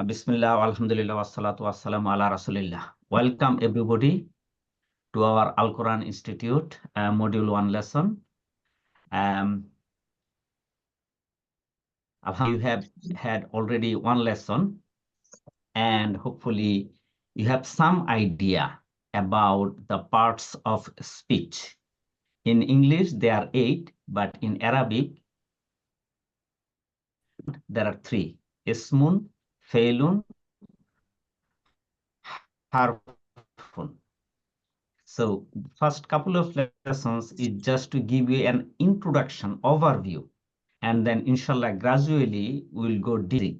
Bismillah, alhamdulillah, wassalatu wassalamu ala rasulillah. Welcome everybody to our Al-Qur'an Institute Module 1 lesson. You have had already one lesson and hopefully you have some idea about the parts of speech. In English, there are 8, but in Arabic, there are 3. Ismun, Failun, Harfun. So first couple of lessons is just to give you an introduction, overview, and then inshallah gradually we'll go deep.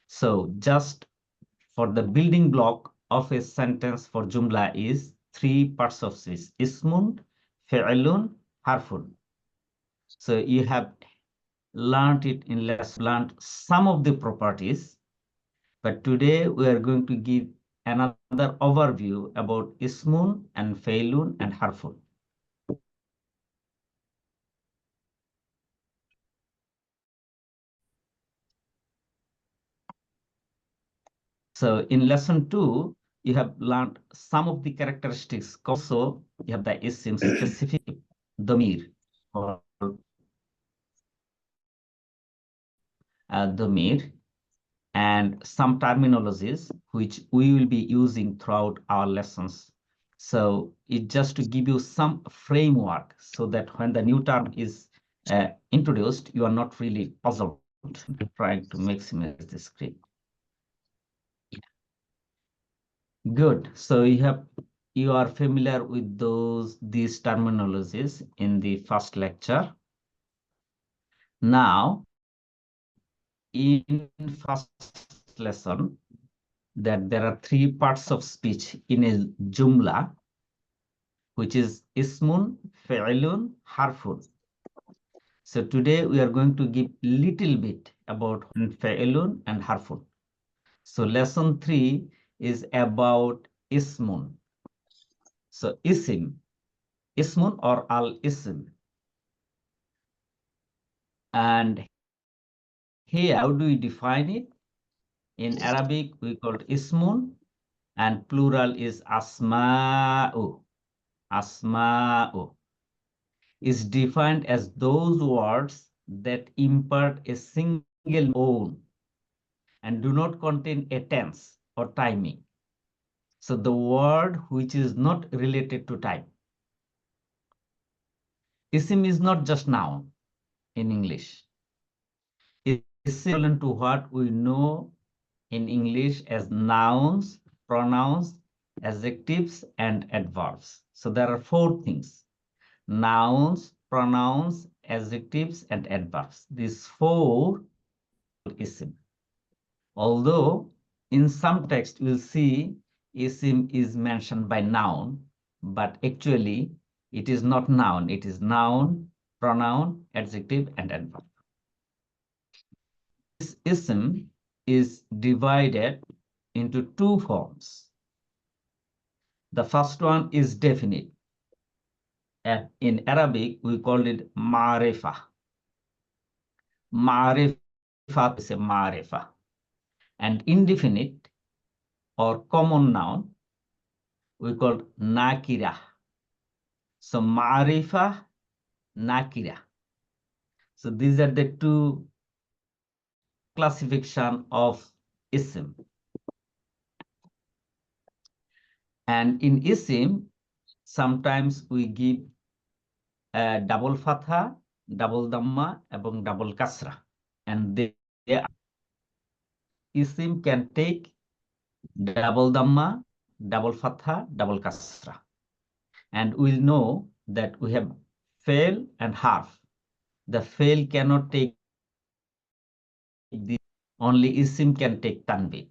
So just for the building block of a sentence for Jumla is 3 parts of speech: Ismun, Fi'lun, Harfun. So you have learned it in lesson, learned some of the properties, but today we are going to give another overview about Ismun and Failun and Harfun. So in lesson 2, you have learned some of the characteristics. Also, you have the isim specific dhamir or dhamir and some terminologies which we will be using throughout our lessons. So it's just to give you some framework so that when the new term is introduced, you are not really puzzled trying to maximize the screen. Good. So you are familiar with these terminologies in the first lecture. Now, in first lesson, that there are 3 parts of speech in a jumla, which is ismun, fi'lun, harfun. So today we are going to give little bit about fi'lun and harfun. So lesson 3 is about ismun. So ismun or al-ism. And here, how do we define it? In Arabic, we call it ismun, and plural is asma'u. Asma'u is defined as those words that impart a single noun and do not contain a tense or timing. So the word which is not related to time. Isim is not just noun in English. It is similar to what we know in English as nouns, pronouns, adjectives, and adverbs. So there are 4 things: nouns, pronouns, adjectives, and adverbs. These 4 isim. Although in some text we'll see isim is mentioned by noun, but actually it is not noun. It is noun, pronoun, adjective, and adverb. This isim is divided into 2 forms. The first one is definite. In Arabic, we call it ma'rifah. Ma'rifah is a ma'rifah. And indefinite or common noun, we call nakira. So ma'rifah, nakira. So these are the 2 classification of isim. And in isim, sometimes we give double fatha, double dhamma, and double kasra. And isim can take double dhamma, double fatha, double kasra. And we'll know that we have fail and harf. The fail cannot take this, only isim can take tanween.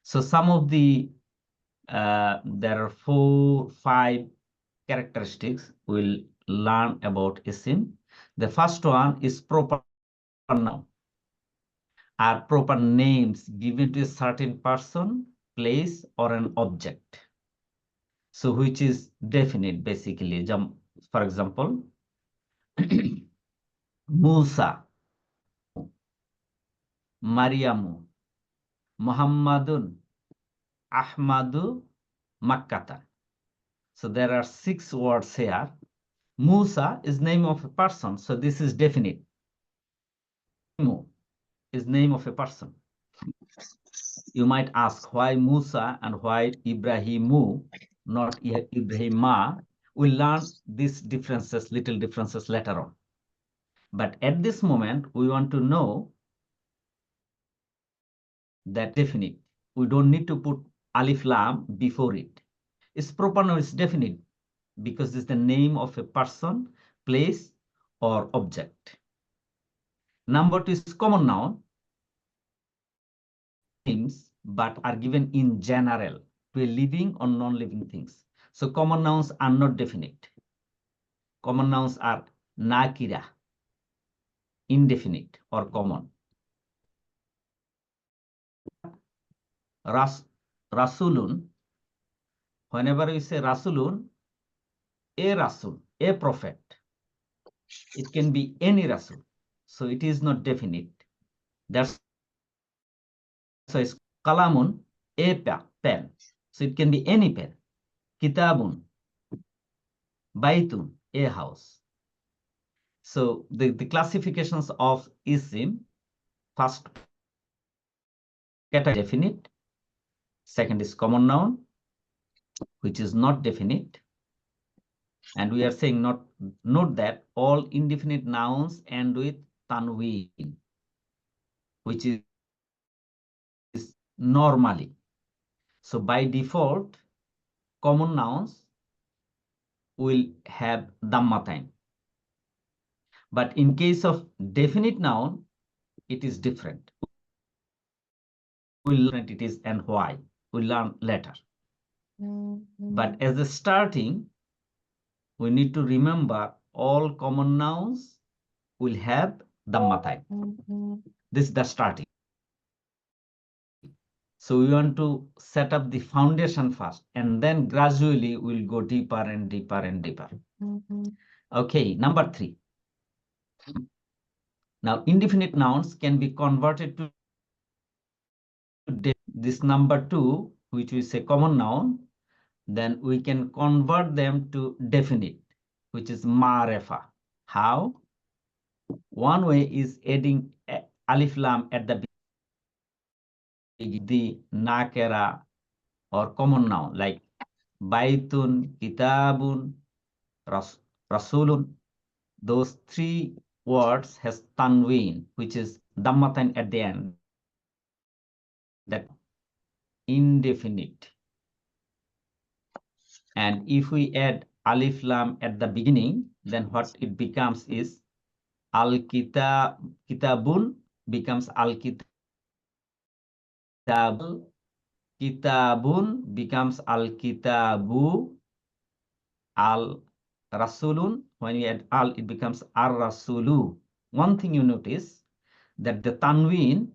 So some of the there are 4, 5 characteristics we'll learn about isim. The first one is proper noun. Are proper names given to a certain person, place, or an object. So which is definite basically. For example, Musa, Mariamu, Muhammadun, Ahmadu, Makkata. So there are 6 words here. Musa is name of a person, so this is definite. Ibrahimu is name of a person. You might ask why Musa and why Ibrahimu, not Ibrahima. We'll learn these differences, little differences later on. But at this moment, we want to know that definite. We don't need to put alif lam before it. Its proper noun is definite because it's the name of a person, place, or object. Number 2 is common noun, things, but are given in general to a living or non-living things. So common nouns are not definite. Common nouns are nakira, indefinite or common. Rasulun, whenever we say Rasulun, a Rasul, a prophet, it can be any Rasul. So it is not definite. That's why it's Kalamun, a pen. So it can be any pen. Kitabun, Baitun, a house. So the classifications of isim, first category definite, second is common noun, which is not definite. And we are saying note that all indefinite nouns end with tanween, which is normally. So by default, common nouns will have dhamma. But in case of definite noun, it is different. We'll learn it is and why. We'll learn later. But as a starting, we need to remember all common nouns will have dhamma. This is the starting. So we want to set up the foundation first, and then gradually we'll go deeper and deeper and deeper. Okay, number 3. Now, indefinite nouns can be converted to this number 2, which is a common noun. Then we can convert them to definite, which is ma'rifa. How? One way is adding alif lam at the beginning, the nakera or common noun like baitun, kitabun, rasulun. Those 3 words has tanween, which is dhammatain at the end. That indefinite. And if we add alif lam at the beginning, then what it becomes is kitabun becomes kitabun becomes kitabu, rasulun. When you add al, it becomes rasulu. One thing you notice that the tanween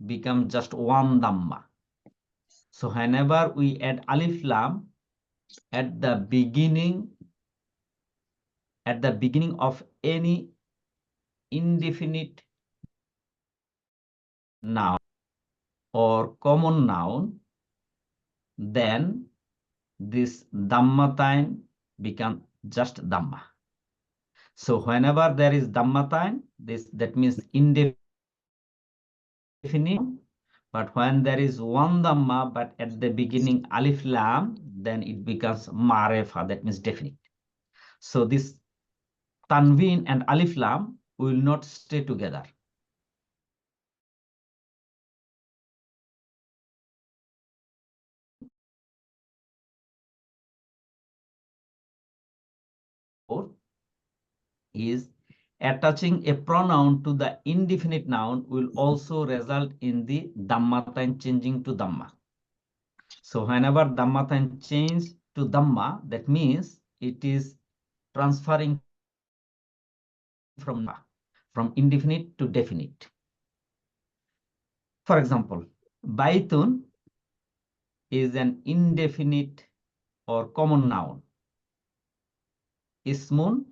becomes just one dhamma. So whenever we add alif lam at the beginning of any indefinite noun or common noun, then this dhammatain becomes just dhamma. So whenever there is dhammatain, that means indefinite. But when there is one dhamma, but at the beginning alif lam, then it becomes marefa, that means definite. So this tanween and alif lam will not stay together. Is attaching a pronoun to the indefinite noun will also result in the dhammatain changing to dhamma. So whenever dhammatain change to dhamma, that means it is transferring from indefinite to definite. For example, baitun is an indefinite or common noun. Ismun,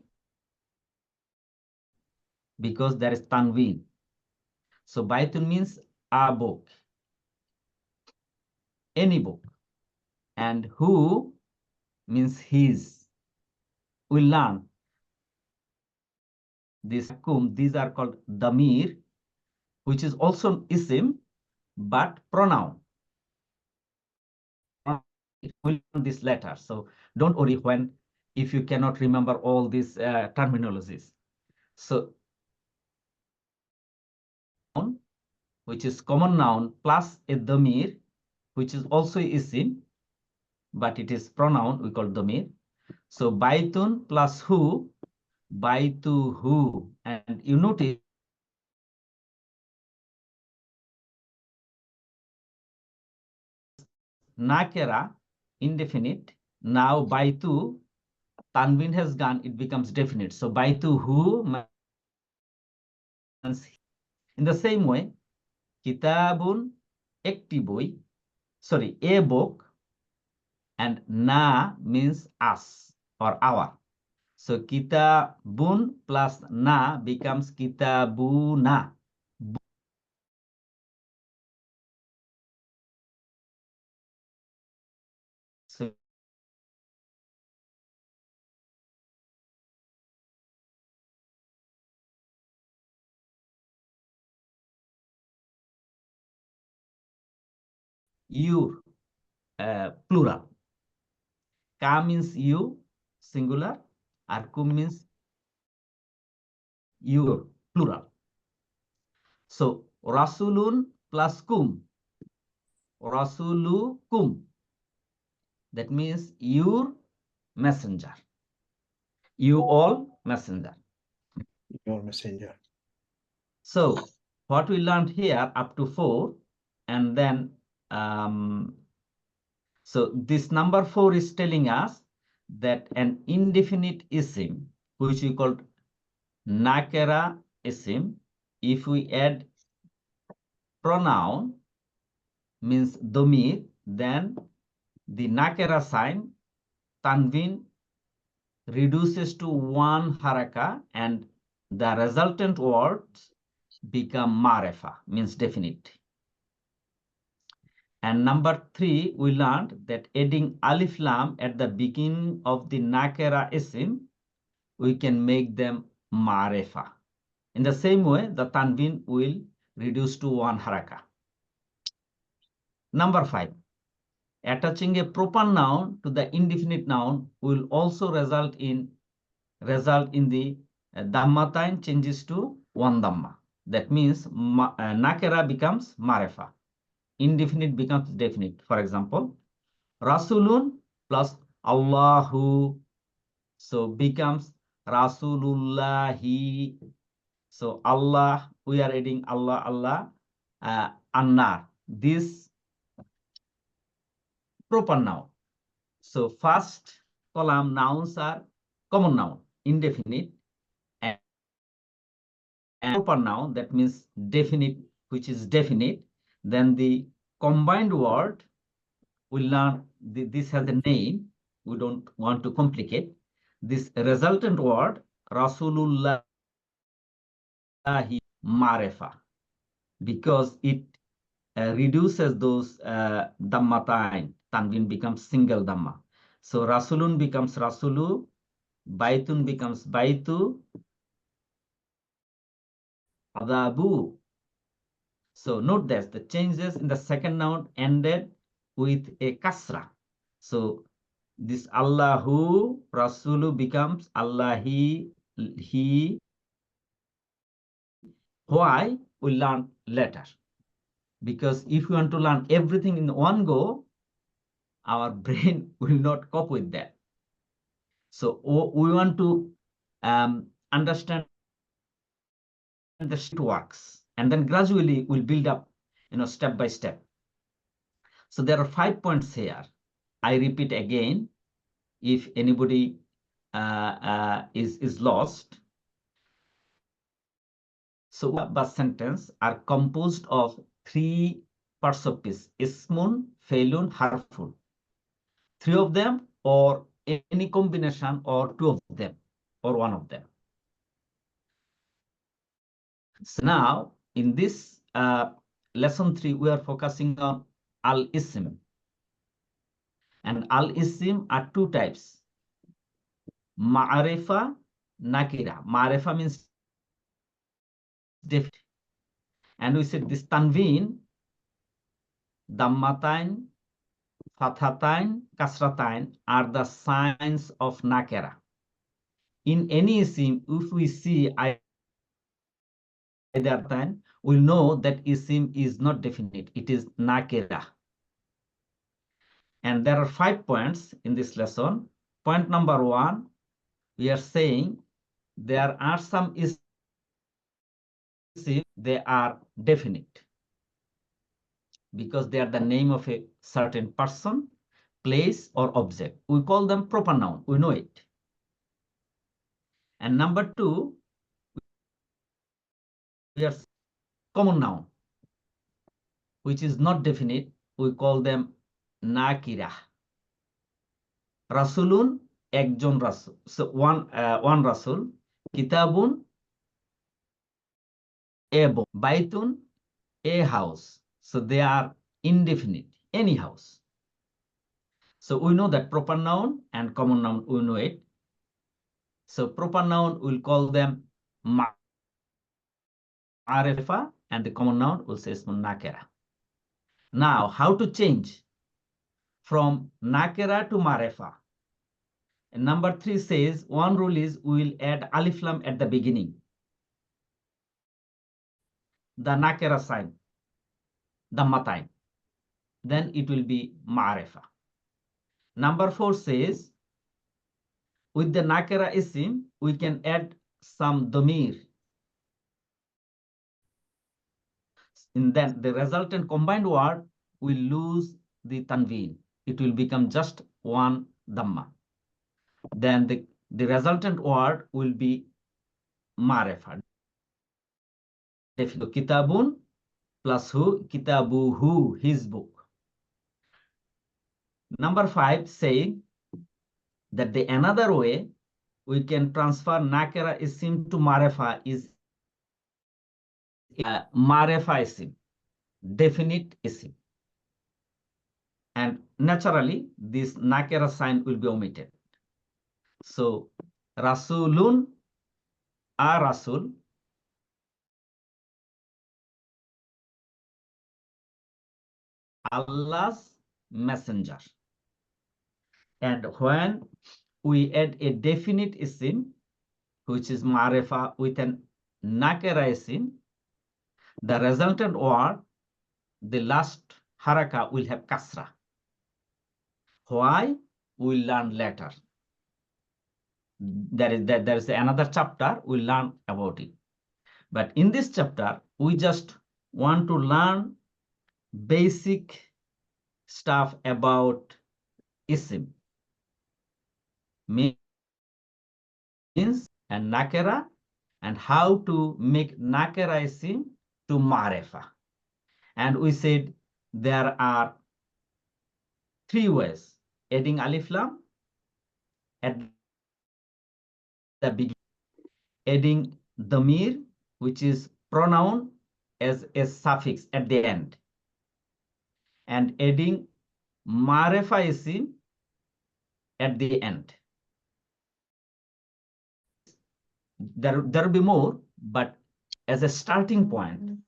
because there is tanween. So Baitun means a book, any book. And who means his. We learn this kum, these are called damir, which is also isim, but pronoun. We'll learn this later. So don't worry if you cannot remember all these terminologies. So which is common noun plus a damir, which is also isim, but it is pronoun, we call damir. So baitun plus who, baitu who, and you notice nakera, indefinite. Now baitu, tanwin has gone, it becomes definite. So baitu who means in the same way, kitabun, ekti boi, sorry, a book, and na means us or our. So kitabun plus na becomes kitabuna. So your, plural. Ka means you, singular. Arkum means your, plural. So rasulun plus kum. Rasulukum. That means your messenger. You all messenger. Your messenger. So what we learned here up to 4, and then so this number 4 is telling us that an indefinite isim, which we call nakera isim, if we add pronoun means domir, then the nakera sign tanwin reduces to 1 haraka and the resultant words become marefa, means definite. And number 3, we learned that adding alif lam at the beginning of the nakera isim, we can make them marefa. In the same way, the tanwin will reduce to 1 haraka. Number 5, attaching a proper noun to the indefinite noun will also result in the dhammatain changes to 1 dhamma. That means nakera becomes marefa. Indefinite becomes definite. For example, Rasulun plus Allahu, so becomes Rasulullahi. So Allah, we are adding Allah, Allah, Annar. This proper noun. So first column nouns are common noun, indefinite, and proper noun, that means definite, which is definite. Then the combined word, we learn this has a name. We don't want to complicate. This resultant word, Rasulullah Marefa, because it reduces those dhammatain. Tanwin becomes single dhamma. So Rasulun becomes Rasulu, Baitun becomes Baitu, Adabu. So note that the changes in the second noun ended with a kasra. So this Allahu, Rasulu becomes Allahi, he. Why? We'll learn later. Because if we want to learn everything in one go, our brain will not cope with that. So we want to understand the shit works, and then gradually we'll build up, step by step. So there are 5 points here. I repeat again, if anybody is lost. So but sentence are composed of 3 parts of speech: ismun, failun, harfun. 3 of them, or any combination, or 2 of them, or 1 of them. So now in this lesson 3, we are focusing on al-ism. And al-ism are two types. Ma'arifa, nakira. Ma'arifa means definite. And we said this tanween, dammatain, fathatain, kasratain are the signs of nakira. In any isim, if we see either time, we'll know that isim is not definite. It is nakira. And there are 5 points in this lesson. Point number 1, we are saying there are some isim, they are definite because they are the name of a certain person, place, or object. We call them proper noun. We know it. And number 2, we are common noun, which is not definite. We call them nakira. Rasulun, ekjon rasul. So one rasul. Kitabun, a book. Baitun, a house. So they are indefinite, any house. So we know that proper noun and common noun, we know it. So proper noun, we'll call them ma'arifa, and the common noun will say nakira. Now, how to change from nakira to ma'arifa? And number 3 says, one rule is we will add alif lam at the beginning. The nakira sign, the matain. Then it will be ma'arifa. Number 4 says, with the nakira isim, we can add some damir. And then the resultant combined word will lose the tanween. It will become just one dhamma. Then the resultant word will be ma'arifa. Kitabun plus who? Kitabuhu, his book. Number 5 saying that the another way we can transfer nakira isim to ma'arifa is ma'arifa isim, definite isim. And naturally, this nakira sign will be omitted. So, Rasulun, a Rasul, Allah's messenger. And when we add a definite isim, which is ma'arifa, with an nakira isim, the resultant word, the last haraka will have kasra. Why? We'll learn later. There is another chapter, we'll learn about it. But in this chapter, we just want to learn basic stuff about isim, means and nakira, and how to make nakira isim to ma'arifa. And we said there are 3 ways: adding alif lam at the beginning, adding damir, which is pronoun, as a suffix at the end, and adding ma'arifa isim at the end. There will be more, but as a starting point,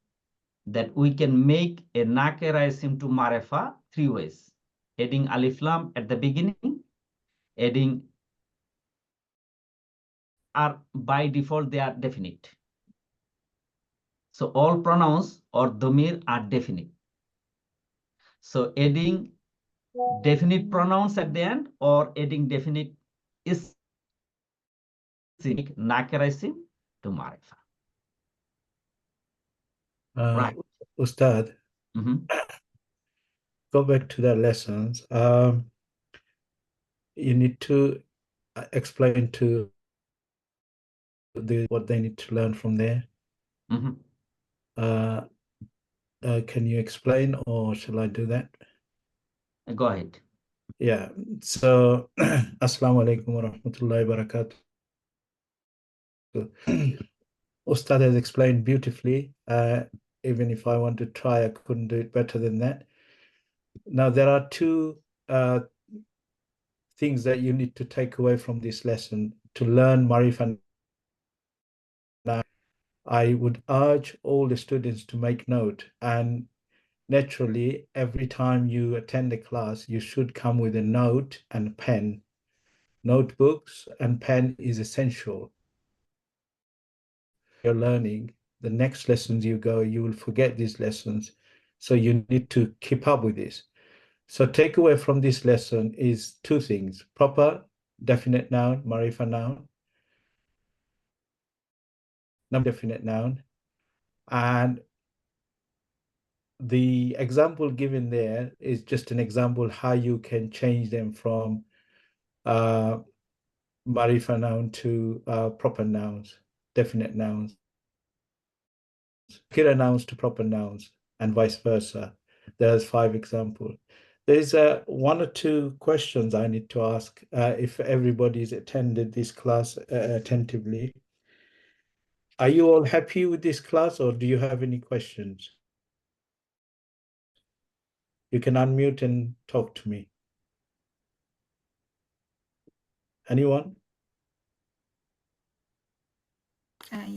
that we can make a nakira isim to ma'arifa 3 ways: adding alif lam at the beginning, adding, are by default they are definite. So all pronouns or damir are definite. So adding definite pronouns at the end or adding definite is nakira isim to ma'arifa. Right. Ustad, go back to the lessons. You need to explain to what they need to learn from there. Can you explain, or shall I do that? Go ahead. Yeah. So, Assalamu alaikum wa rahmatullahi wa barakatuh. Ustad has explained beautifully. even if I want to try, I couldn't do it better than that. Now, there are two things that you need to take away from this lesson to learn Marifan. I would urge all the students to make note, and naturally, every time you attend a class, you should come with a note and pen. Notebooks and pen is essential. You're learning, the next lessons you go, you will forget these lessons. So you need to keep up with this. So takeaway from this lesson is two things: proper definite noun, Marifa noun, definite noun, and the example given there is just an example how you can change them from Marifa noun to proper nouns, definite nouns, Kira nouns to proper nouns, and vice versa. There's 5 examples. There's one or two questions I need to ask if everybody's attended this class attentively. Are you all happy with this class, or do you have any questions? You can unmute and talk to me. Anyone?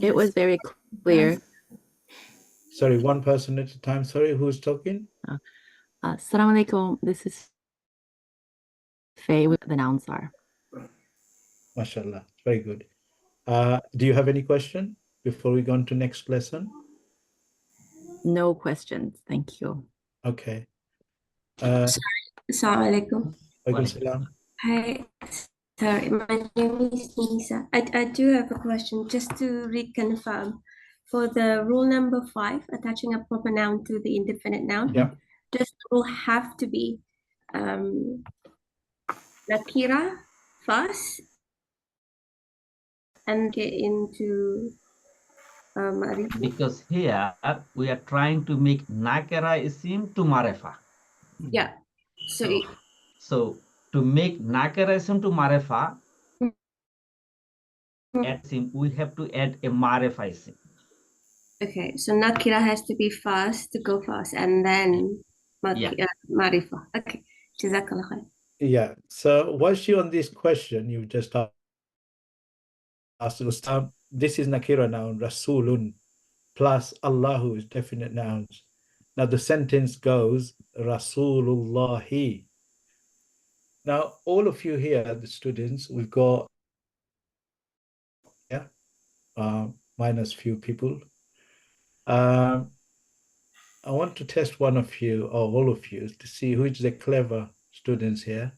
It was very clear. Sorry, one person at a time. Sorry, who's talking? Assalamu alaikum. This is Faye with the nouns are. MashaAllah, very good. Do you have any question before we go on to next lesson? No questions. Thank you. Okay. Assalamu alaikum. Walaikum salam. Hi, sorry, my name is Nisa. I do have a question just to reconfirm. For the rule number 5, attaching a proper noun to the indefinite noun, Yeah. does the rule have to be nakira first and get into marifa? Because here we are trying to make nakira isim to marefa. Yeah. So to make nakira isim to marefa, we have to add a marefa isim. Okay, so nakira has to be first to go first, and then marifa. Okay, jazakallah khair. Yeah. So whilst you on this question, you just asked Ustam, this is nakira noun, Rasulun, plus Allahu is definite nouns. Now the sentence goes, Rasulullahi. Now, all of you here, the students, we've got, minus few people. I want to test one of you, or all of you, to see who is the clever students here.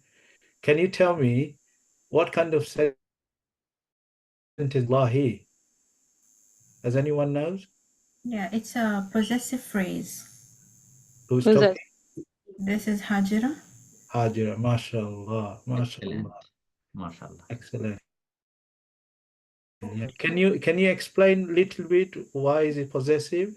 Can you tell me what kind of sentence Lahi? Does anyone knows? Yeah, it's a possessive phrase. Who's talking? This is Hajira. Hajira, mashallah, mashallah. Mashallah. Excellent. Yeah. Can you explain a little bit why is it possessive?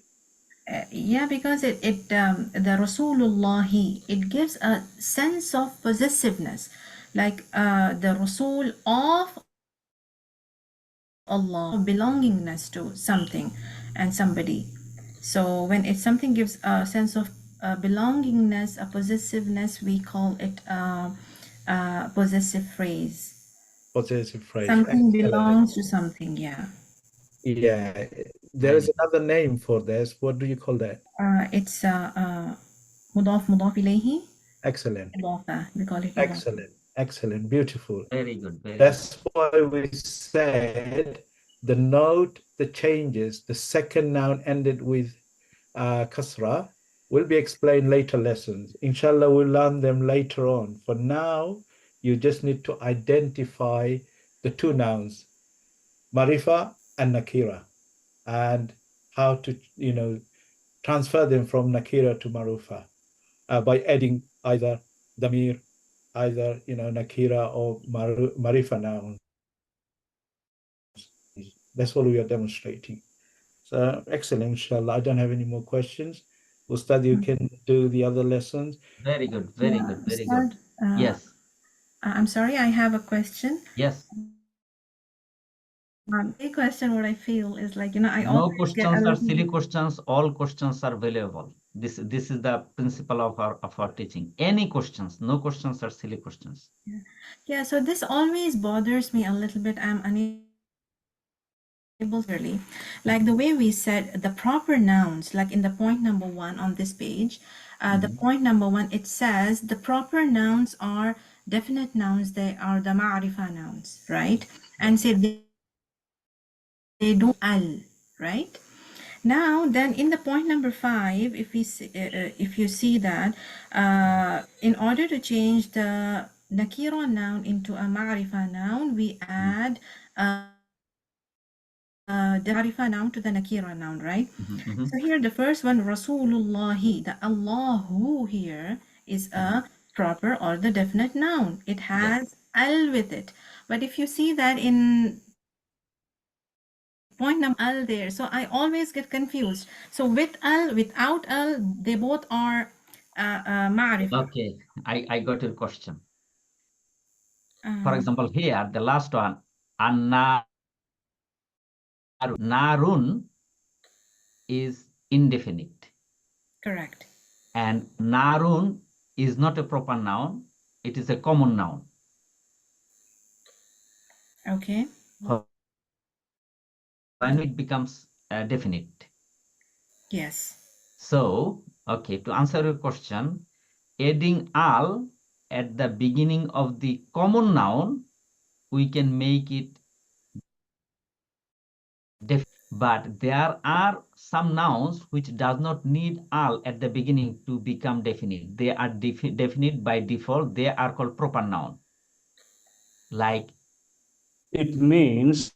Yeah, because the Rasulullahi, it gives a sense of possessiveness, like the Rasul of Allah, belongingness to something and somebody. So when something gives a sense of belongingness, a possessiveness, we call it a possessive phrase. Possessive phrase. Something Excellent. belongs to something, yeah. Yeah, there is another name for this. What do you call that? It's mudaf ilayhi. Excellent. Idafa. We call it idafa. Excellent. Excellent. Beautiful. Very good. That's why we said the note, the changes, the second noun ended with kasra will be explained later lessons. Inshallah, we'll learn them later on. For now, you just need to identify the two nouns, marifa and nakira, and how to, transfer them from nakira to marufa by adding either damir, either nakira or marifa nouns. That's all we are demonstrating. So excellent, inshallah. I don't have any more questions. Ustad, you can do the other lessons. Very good. Very good. Very Ustad, good. Yes. I'm sorry, I have a question. Yes. A question, what I feel is like, you know, I No always get a questions are little silly questions. All questions are valuable. This is the principle of our teaching. Any questions, no questions are silly questions. Yeah, so this always bothers me a little bit. I'm unable clearly, like the way we said the proper nouns, like in the point number 1 on this page, the point number 1, it says the proper nouns are definite nouns. They are the ma'rifa nouns, right? And say they do al, right? Now, then in the point number 5, if we see, if you see that in order to change the nakira noun into a ma'rifa noun, we add the ma'rifa noun to the nakira noun, right? So here the first one, Rasulullahi, the Allahu here is a proper or the definite noun. It has al with it. But if you see that in point number al there, so I always get confused. So with al, without al, they both are ma'rifa. Okay, I got your question. For example, here the last one, narun is indefinite. Correct. And narun is not a proper noun. It is a common noun. Okay. When it becomes definite. Yes. So, okay, to answer your question, adding al at the beginning of the common noun, we can make it definite. But there are some nouns which does not need al at the beginning to become definite. They are definite by default. They are called proper noun. Like it means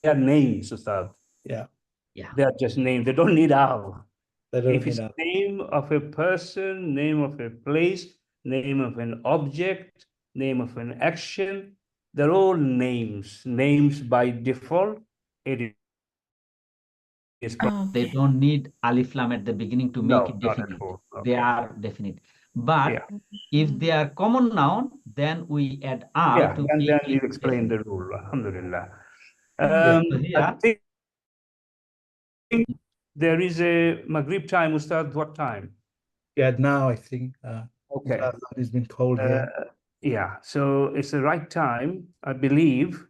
they are names, Ustad. Yeah. Yeah. They are just names. They don't need al. They don't If it's need al. name of a person, name of a place, name of an object, name of an action, they're all names. Names by default, it is They Okay. don't need alif lam at the beginning to make it not at definite. all. They Okay. are definite. But Yeah. if they are common noun, then we add al Yeah, to and make then you it explain definite. the rule. Alhamdulillah. So I here, think there is a Maghrib time, Ustad. What time? Yeah, now I think Okay. it's been cold here. Yeah, so it's the right time, I believe.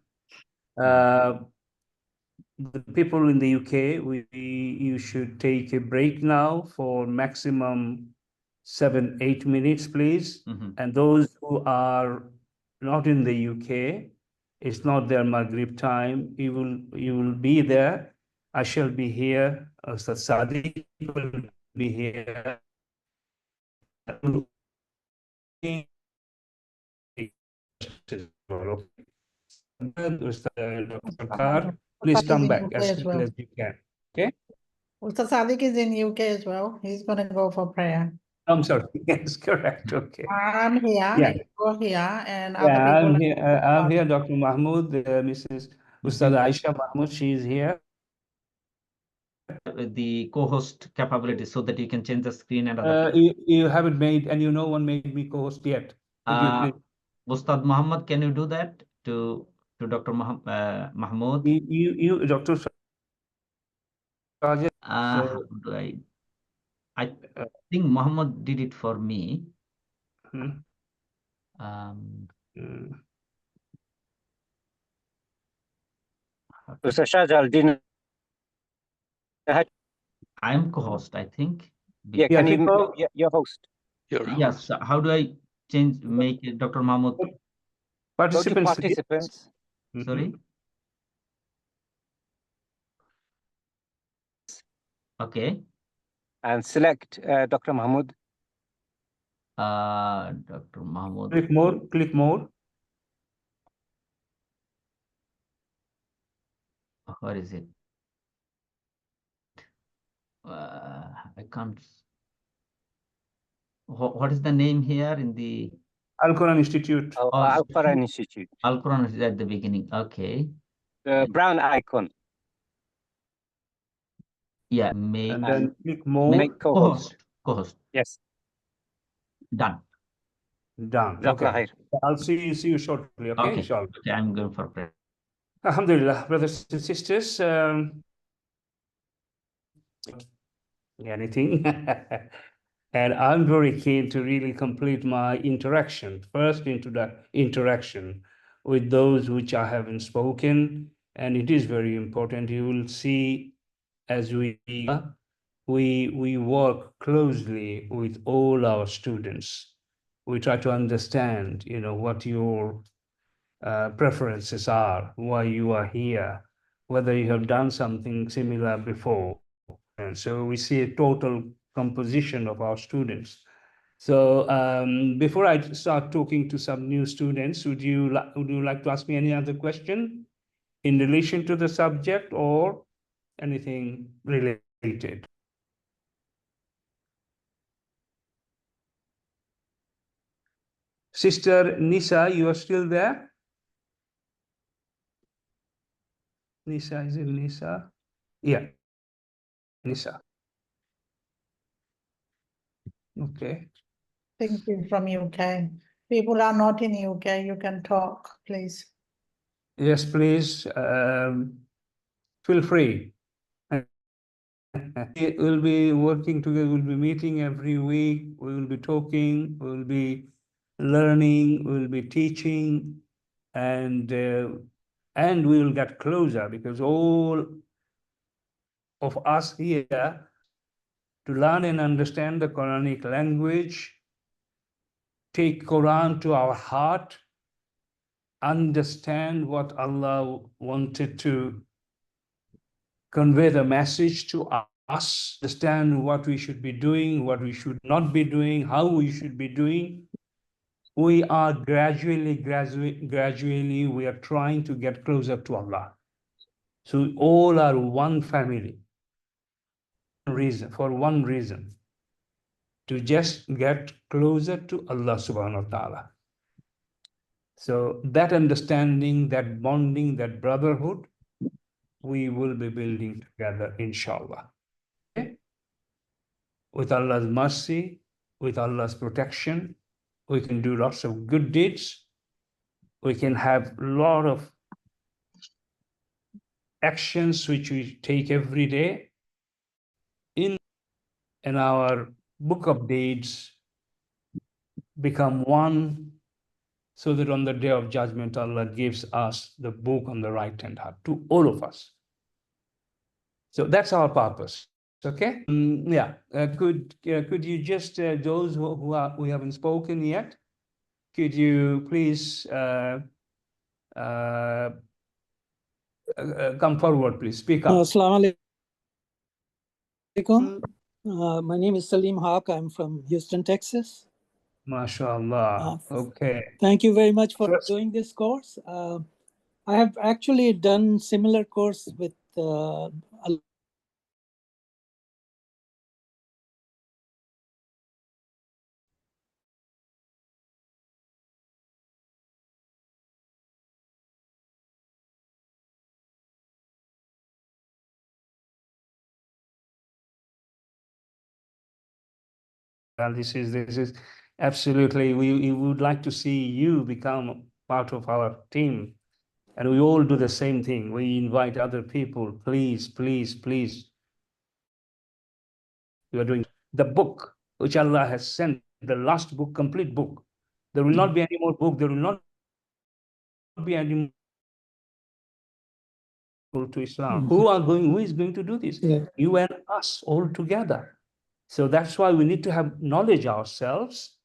The people in the UK, you should take a break now for maximum 7-8 minutes, please. And those who are not in the UK, it's not their Maghrib time. You will be there. I shall be here. Ustad Sadiq will be here. Dr. Kar, please Ustad is come in back UK as as quickly well. as you can. Okay? Ustad Sadiq is in UK as well. He's going to go for prayer. I'm sorry. Yes, correct. Okay. I'm here. Yeah. You go here, and other Yeah, people. I'm here, Dr. Mahmoud, Mrs. Ustad Aisha Mahmoud, she's here. the co-host capability so that you can change the screen and other things. You haven't made, and no one made me co-host yet. Would you please? Ustad Muhammad, can you do that to Dr. Mahmoud? You, Dr. Sajid. How do I think Muhammad did it for me. Mr. Shahjal didn't. I am co-host, I think. Yeah, can you, your host? Yes. How do I make it, Dr. Mahmoud? Participants. Go to participants. Sorry. Okay. And select Dr. Mahmoud. Dr. Mahmoud. Click more. Click more. Where is it? I can't. What is the name here in the Al-Qur'an Institute? Al-Qur'an Institute. Al-Qur'an is at the beginning. Okay. The brown icon. Yeah. And then click more. Make co-host. Co-host. Yes. Done. Done. Okay. I'll see you shortly. Okay. Okay. Okay. I'm going for prayer. Alhamdulillah, brothers and sisters, anything. And I'm very keen to really complete my interaction, first into the interaction with those which I haven't spoken. And it is very important. You will see as we work closely with all our students. We try to understand, what your preferences are, why you are here, whether you have done something similar before. And so we see a total composition of our students. So before I start talking to some new students, would you like to ask me any other question in relation to the subject or anything related? Sister Nisa, you are still there? Nisa, is it Nisa? Yeah, Nisa. Okay. Thank you from UK. People are not in UK. You can talk, please. Yes, please. Feel free. We'll be working together. We'll be meeting every week. We will be talking. We will be learning. We will be teaching, and we will get closer because all of us here to learn and understand the Quranic language, take Quran to our heart, understand what Allah wanted to convey the message to us, understand what we should be doing, what we should not be doing, how we should be doing. We are gradually, we are trying to get closer to Allah. So all are one family. For one reason, to just get closer to Allah subhanahu wa ta'ala. So that understanding, that bonding, that brotherhood, we will be building together, inshallah. Okay? With Allah's mercy, with Allah's protection, we can do lots of good deeds. We can have a lot of actions which we take every day in our book of deeds become one, so that on the day of judgment, Allah gives us the book on the right hand heart to all of us. So that's our purpose. Okay. Yeah. Could you just those who haven't spoken yet? Could you please come forward, please? Speak up. Assalamu alaikum. My name is Salim Haq. I'm from Houston, Texas. MashaAllah. Okay. Thank you very much for doing this course. I have actually done similar course with Well, this is absolutely, we would like to see you become part of our team. And we all do the same thing. We invite other people, please, please, please. You are doing the book which Allah has sent, the last book, complete book. There will not be any more book. There will not be any more to Islam. Who is going to do this? Yeah. You and us all together. So that's why we need to have knowledge ourselves.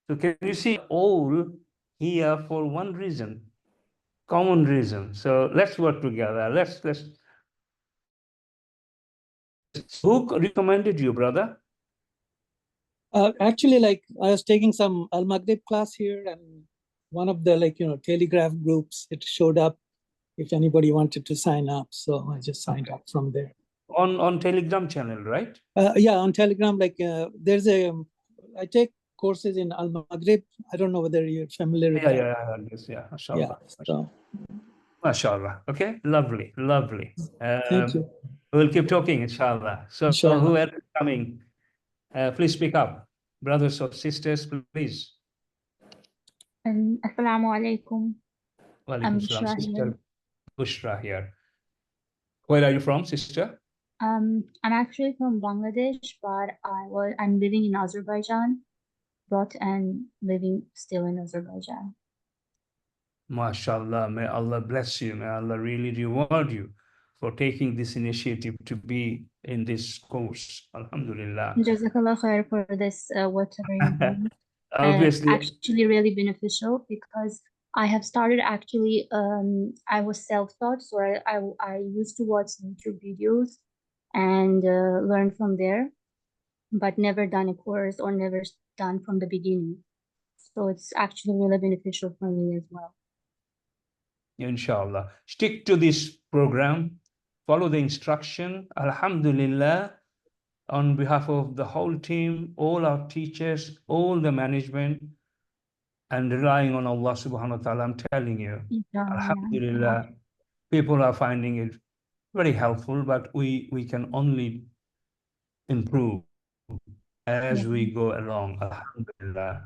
So can you see all here for one reason, common reason. So let's work together. Let's. Who recommended you, brother? Actually, like I was taking some Al-Maghrib class here, and one of the Telegraph groups, it showed up if anybody wanted to sign up. So I just signed up from there. On Telegram channel, right? Yeah, on Telegram, there's I take courses in Al-Maghrib. I don't know whether you're familiar with that. Yeah, mashallah. Yeah, so. Mashallah. Okay, lovely. Thank you. We'll keep talking, inshallah. So whoever is coming, please speak up. Brothers or sisters, please. Assalamu alaikum. Walaikum salam, sister. Bushra here. Where are you from, sister? I'm actually from Bangladesh, but I'm living in Azerbaijan, brought and living still in Azerbaijan. MashaAllah, may Allah bless you. May Allah really reward you for taking this initiative to be in this course. Alhamdulillah. Jazakallah khair for this, whatever you're doing. It's Obviously, actually really beneficial because I have started actually, I was self-taught, so I used to watch YouTube videos and learn from there, but never done a course or never done from the beginning. So it's actually really beneficial for me as well. inshallah, stick to this program, follow the instruction. Alhamdulillah, on behalf of the whole team, all our teachers, all the management, and relying on Allah subhanahu wa ta'ala, I'm telling you, alhamdulillah, people are finding it very helpful, but we can only improve as we go along. Alhamdulillah.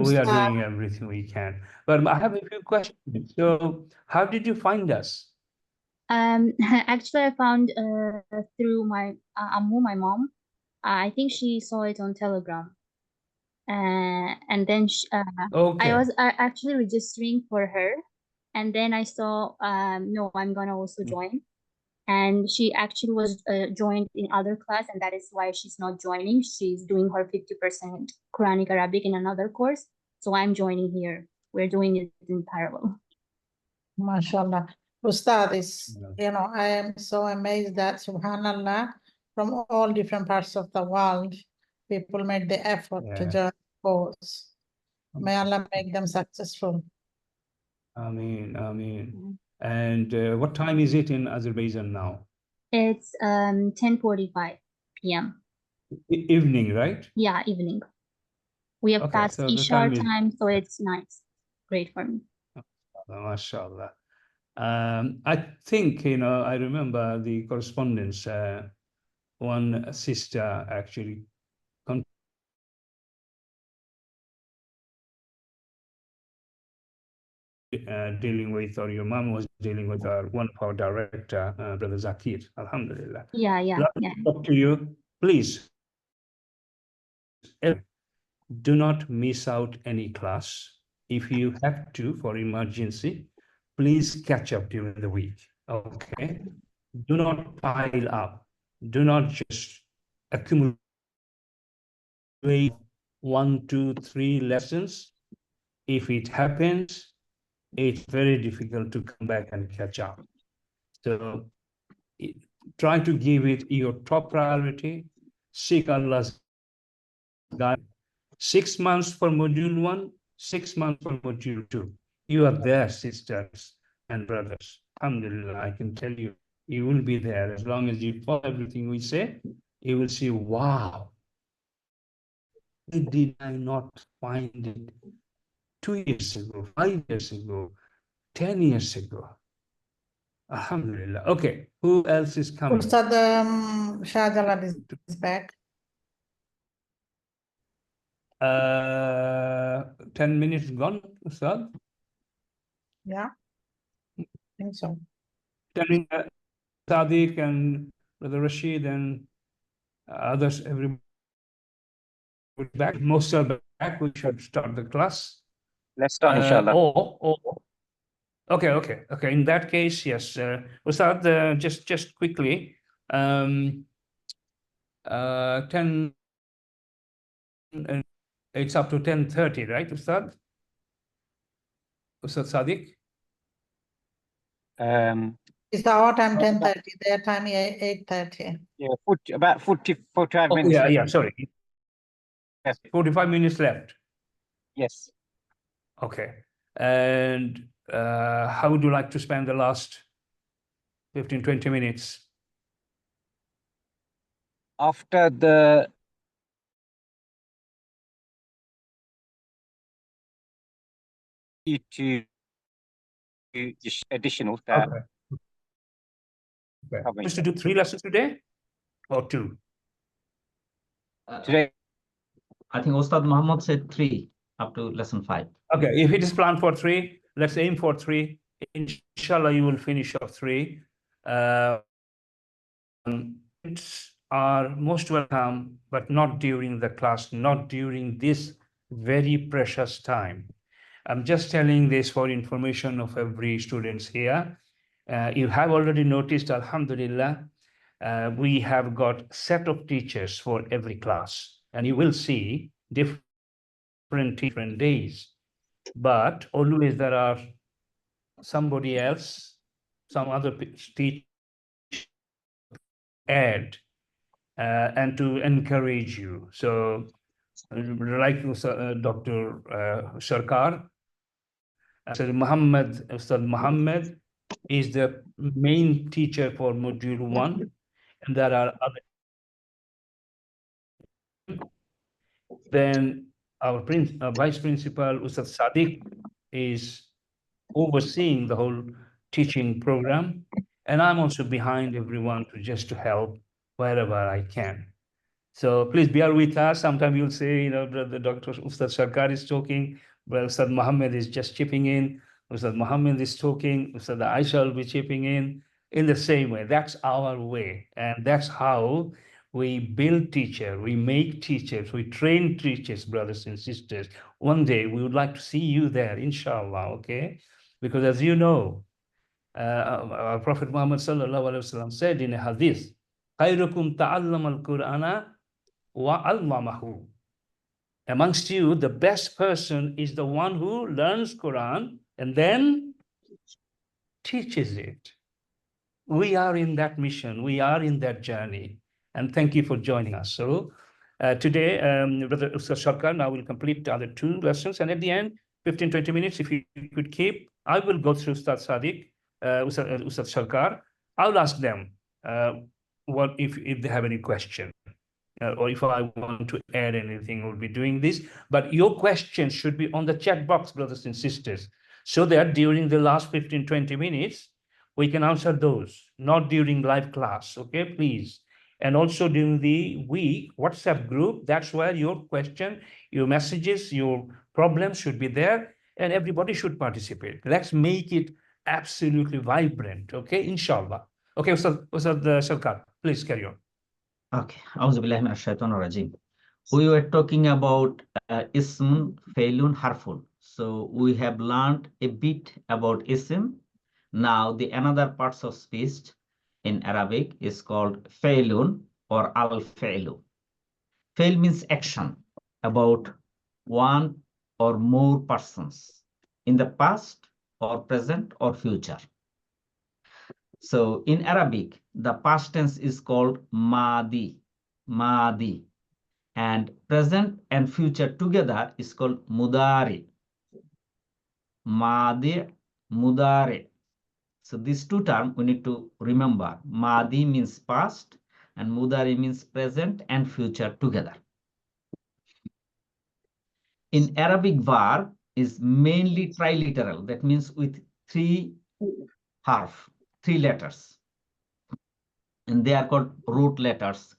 We are doing everything we can. But I have a few questions. So how did you find us? Actually, I found through my Ammu, my mom. I think she saw it on Telegram. And then I was actually registering for her. And then I saw, no, I'm gonna also join. And she actually was joined in other class, and that is why she's not joining. She's doing her 50% Quranic Arabic in another course. So I'm joining here. We're doing it in parallel. MashaAllah. Ustad is, I am so amazed that, subhanallah, from all different parts of the world, people made the effort to join the course. May Allah make them successful. Ameen, ameen. And what time is it in Azerbaijan now? It's 10:45 p.m. Evening, right? Yeah, evening. We have passed Isha time, so it's nice. Great for me. MashaAllah. I think, I remember the correspondence, one sister actually dealing with, or your mom was dealing with one of our director, Brother Zakir. Alhamdulillah. Yeah. Talk to you. Please, do not miss out any class. If you have to, for emergency, please catch up during the week. Okay? Do not pile up. Do not just accumulate 1, 2, 3 lessons. If it happens, it's very difficult to come back and catch up. So try to give it your top priority. Seek Allah's guidance. 6 months for module 1, 6 months for module 2. You are there, sisters and brothers. Alhamdulillah, I can tell you, you will be there. As long as you follow everything we say, you will see, wow, why did I not find it 2 years ago, 5 years ago, 10 years ago? Alhamdulillah. Okay, who else is coming? Ustad Shahjalal is back. 10 minutes gone, Ustad? Yeah, I think so. 10 minutes, Sadiq and Brother Rashid and others, everybody back. Most are back. We should start the class. Let's start, inshallah. Okay. In that case, yes. Ustad, just quickly, 10. It's up to 10:30, right, Ustad? Ustad Sadiq? It's our time 10:30. Their time 8:30. Yeah, about 45 minutes. Yeah, sorry. Yes. 45 minutes left. Yes. Okay. And how would you like to spend the last 15, 20 minutes? After the additional. Okay. Just to do 3 lessons today or 2? Today, I think Ustad Muhammad said 3 up to lesson 5. Okay, if it is planned for 3, let's aim for 3. Inshallah, you will finish off 3. Are most welcome, but not during the class, not during this very precious time. I'm just telling this for information of every students here. You have already noticed, Alhamdulillah, we have got set of teachers for every class, and you will see different days. But always there are somebody else, some other teacher add and to encourage you. So like Dr. Sarkar, Ustad Muhammad is the main teacher for module 1, and there are other. Then our vice principal, Ustad Sadiq, is overseeing the whole teaching program, and I'm also behind everyone to help wherever I can. So please bear with us. Sometimes you'll say, the Dr. Ustad Sarkar is talking, but Ustad Muhammad is just chipping in. Ustad Muhammad is talking, Ustad Aisha will be chipping in the same way. That's our way, and that's how we build teachers, we make teachers, we train teachers, brothers and sisters. One day we would like to see you there, inshallah, okay? Because as you know, our Prophet Muhammad sallallahu alaihi wasallam said in a hadith, "Khairukum ta'allam al-Qur'ana wa allamahu." Amongst you, the best person is the one who learns Quran and then teaches it. We are in that mission. We are in that journey. And thank you for joining us. So today, Brother Ustad Sarkar now will complete the other 2 lessons. And at the end, 15, 20 minutes, if you could keep, I will go through Ustad Sadiq, Ustad Sarkar. I'll ask them what if they have any question. Or if I want to add anything, we'll be doing this. But your questions should be on the chat box, brothers and sisters, so that during the last 15, 20 minutes, we can answer those, not during live class, okay, please. And also during the week WhatsApp group, that's where your question, your messages, your problems should be there, and everybody should participate. Let's make it absolutely vibrant, okay, inshallah. Okay, Ustad Sarkar, please carry on. Okay, Auzubillahi minash shaitanir rajim. We were talking about ism, failun, harfun. So we have learned a bit about ism. Now the another parts of speech in Arabic is called failun or al-failu. Fail means action about one or more persons in the past or present or future. So in Arabic, the past tense is called madi, and present and future together is called mudari, madi, mudari. So these 2 terms we need to remember. Madi means past and mudari means present and future together. In Arabic, verb is mainly triliteral. That means with 3 harf, 3 letters. And they are called root letters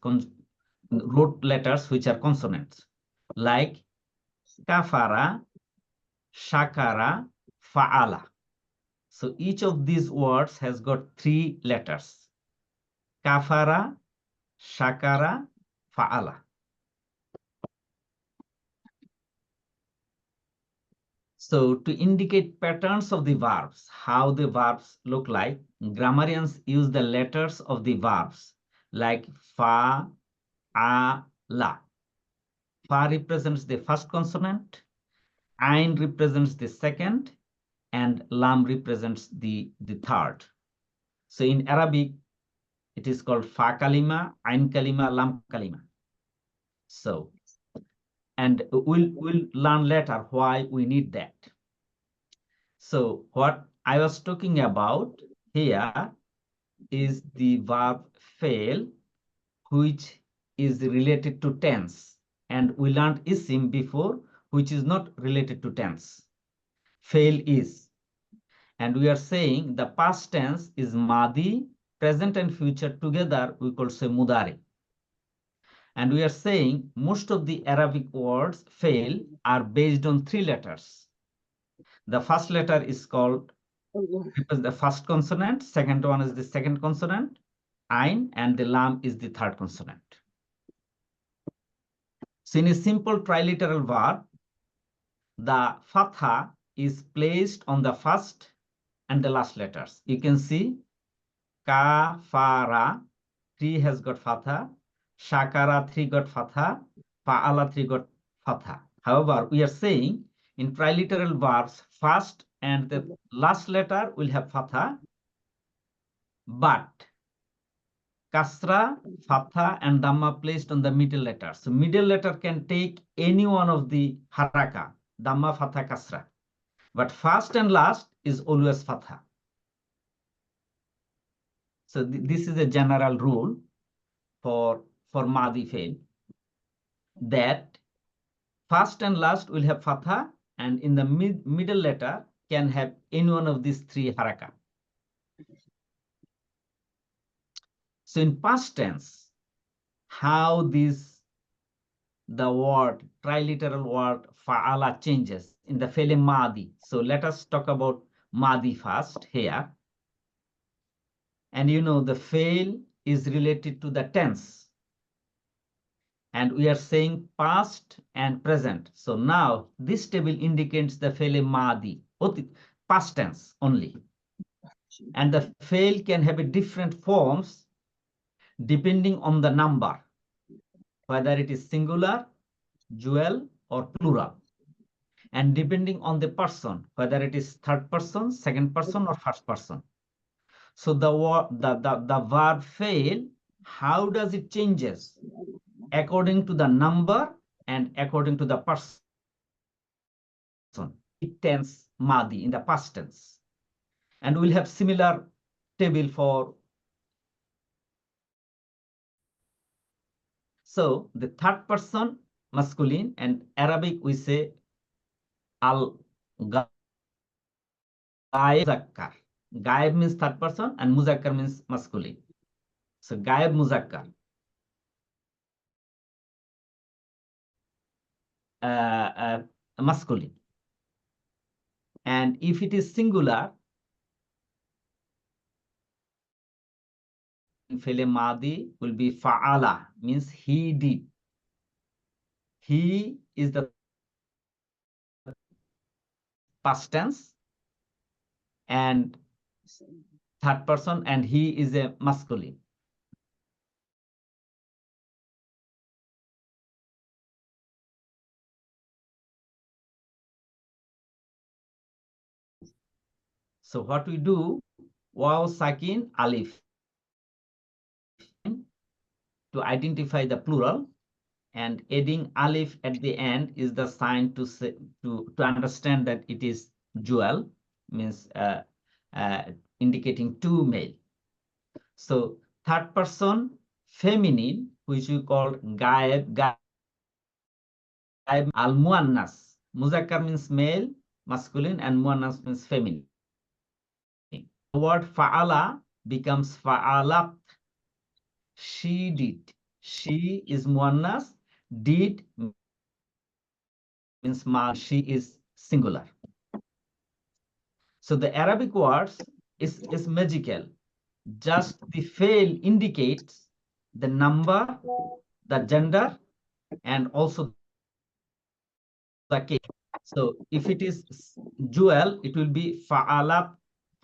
which are consonants, like kafara, shakara, fa'ala. So each of these words has got 3 letters: kafara, shakara, fa'ala. So to indicate patterns of the verbs, how the verbs look like, grammarians use the letters of the verbs like fa, a, la. Fa represents the first consonant, ain represents the second, and lam represents the third. So in Arabic, it is called fa kalima, ain kalima, lam kalima. So, and we'll learn later why we need that. So what I was talking about here is the verb fail, which is related to tense. And we learned isim before, which is not related to tense. Fail is. And we are saying the past tense is madi, present and future together we could say mudari. And we are saying most of the Arabic words fail are based on 3 letters. The first letter is called Because the first consonant, second one is the second consonant, Ain, and the Lam is the third consonant. So in a simple triliteral verb, the fatha is placed on the first and the last letters. You can see Kafara, 3 has got fatha, Shakara, 3 got fatha, Fa'ala, 3 got fatha. However, we are saying in triliteral verbs, first and the last letter will have fatha, but kasra, fatha, and dhamma placed on the middle letter. So middle letter can take any one of the haraka, dhamma, fatha, kasra. But first and last is always fatha. So this is a general rule for Madi fail, that first and last will have fatha, and in the middle letter can have any one of these 3 haraka. So in past tense, how the word, triliteral word fa'ala changes in the fail Madi. So let us talk about Madi first here. And you know the fail is related to the tense. And we are saying past and present. So now this table indicates the fail Madi, past tense only. And the fail can have a different forms depending on the number, whether it is singular, dual, or plural, and depending on the person, whether it is third person, second person, or first person. So the verb fail, how does it changes? According to the number and according to the person. It tense Madi in the past tense. And we'll have similar table for. So the third person masculine, and Arabic we say al-ghaib muzakkar. Ghaib means third person and muzakkar means masculine. So ghaib muzakkar. Masculine. And if it is singular, Fele Madi will be fa'ala, means he did. He is the past tense and third person, and he is a masculine. So what we do, waw sakin alif, to identify the plural, and adding alif at the end is the sign to say, to understand that it is dual, means indicating 2 male. So third person feminine, which we call ghaib al muannas. Muzakkar means male, masculine, and muannas means feminine. The word fa'ala becomes fa'alat. She did. She is muannas. Did means ma. She is singular. So the Arabic words is magical. Just the fail indicates the number, the gender, and also the case. So if it is dual, it will be fa'alat,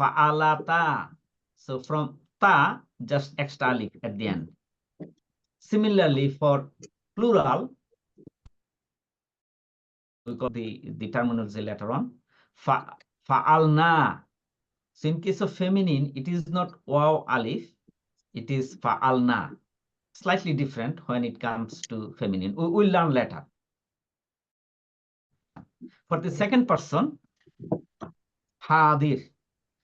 fa'alata. So from ta, just extra alif at the end. Similarly, for plural, we call the terminology later on, fa'alna. So in case of feminine, it is not waw alif, it is fa'alna. Slightly different when it comes to feminine. We will learn later. For the second person, hadir.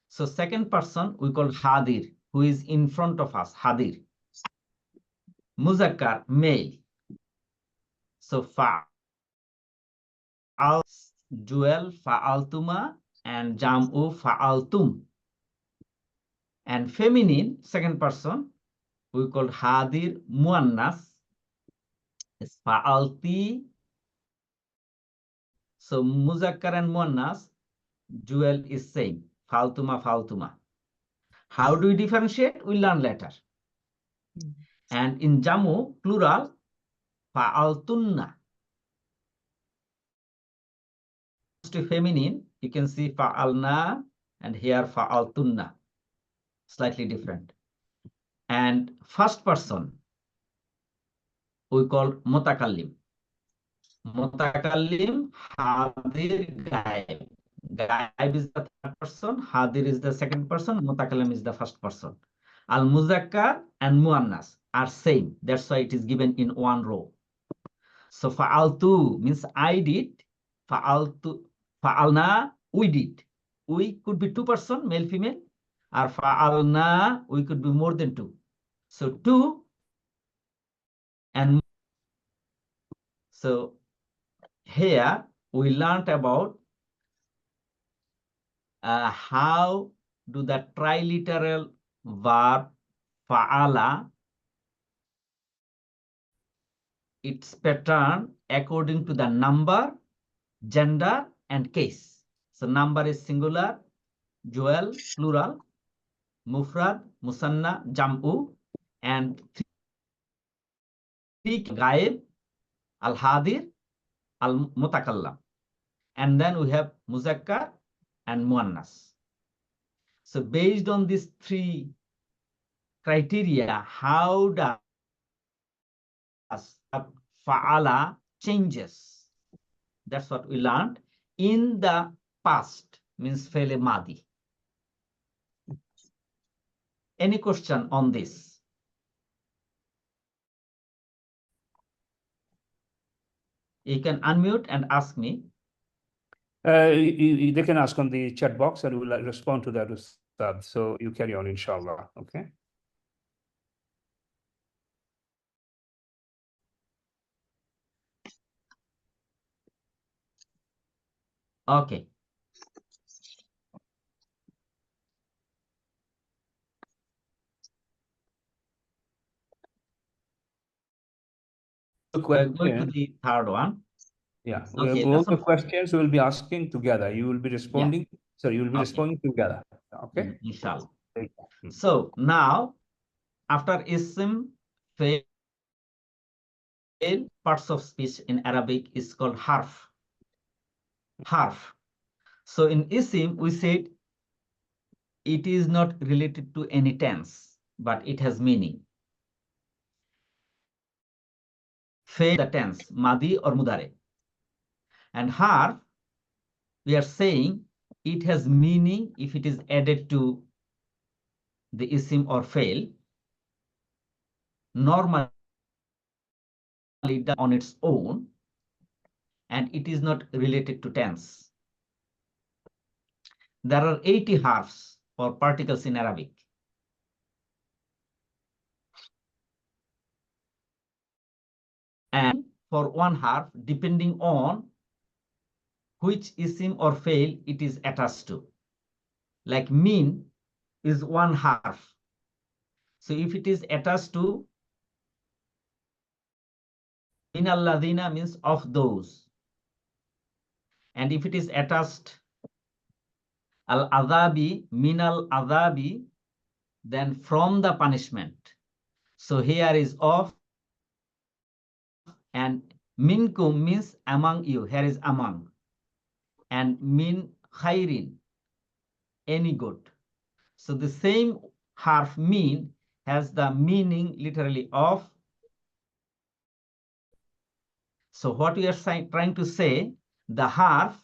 So second person we call hadir, who is in front of us, hadir. Muzakkar, male. So fa'al, dual, fa'altuma, and jam'u, fa'altum. And feminine, second person, we call hadir muannas, is fa'alti. So muzakkar and muannas, dual is same, faltuma, faltuma. How do we differentiate? We'll learn later. And in Jamu, plural, fa'altunna. To feminine, you can see fa'alna and here fa'altunna. Slightly different. And first person, we call mutakallim. Mutakallim, hadir, gaib. Gaib is the third person, hadir is the second person, mutakallim is the first person. Al-muzakkar and muannas are same. That's why it is given in one row. So fa'altu means I did. Fa'altu, fa'alna, we did. We could be two person, male, female. Or fa'alna, we could be more than two. So two and so here we learned about how do the triliteral verb fa'ala, its pattern according to the number, gender, and case. So number is singular, jewel, plural, mufrad, musanna, jam'u, and three gaib, al-hadir, al-mutakallam. And then we have muzakkar and muannas. So based on these three criteria, how does fa'ala changes? That's what we learned in the past, means fe'le madi. Any question on this? You can unmute and ask me. They can ask on the chat box and we'll respond to that, Ustad. So you carry on, inshallah. Okay. Okay. We're going to the third one. Yeah. Okay, All the questions we'll be asking together. You will be responding. Yeah. So you will be Okay. responding together. Okay. Inshallah. So now, after isim, fail, parts of speech in Arabic is called harf. Harf. So in isim, we said it is not related to any tense, but it has meaning. Fail the tense, madi or mudare. And harf, we are saying it has meaning if it is added to the isim or fail. Normally done on its own, and it is not related to tense. There are 80 harfs or particles in Arabic. And for one harf, depending on which isim or fail it is attached to. Like min is one harf. So if it is attached to min alladhina means of those. And if it is attached al-adhabi, min al-adhabi, then from the punishment. So here is of, and minkum means among you. Here is among. And min khairin, any good. So the same harf min has the meaning literally of. So what we are trying to say, the harf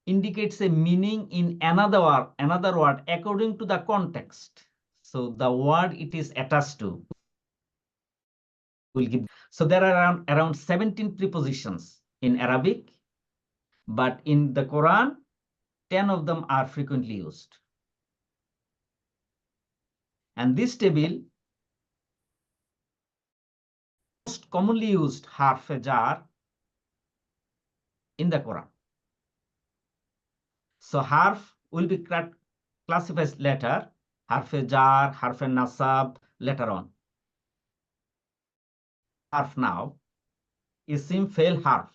indicates a meaning in another word according to the context. So the word it is attached to will give. So there are around 17 prepositions in Arabic, but in the Quran, 10 of them are frequently used. And this table, most commonly used harf jar in the Quran. So harf will be classified later, harf jar, harf nasab, later on. Harf now, isim fail harf.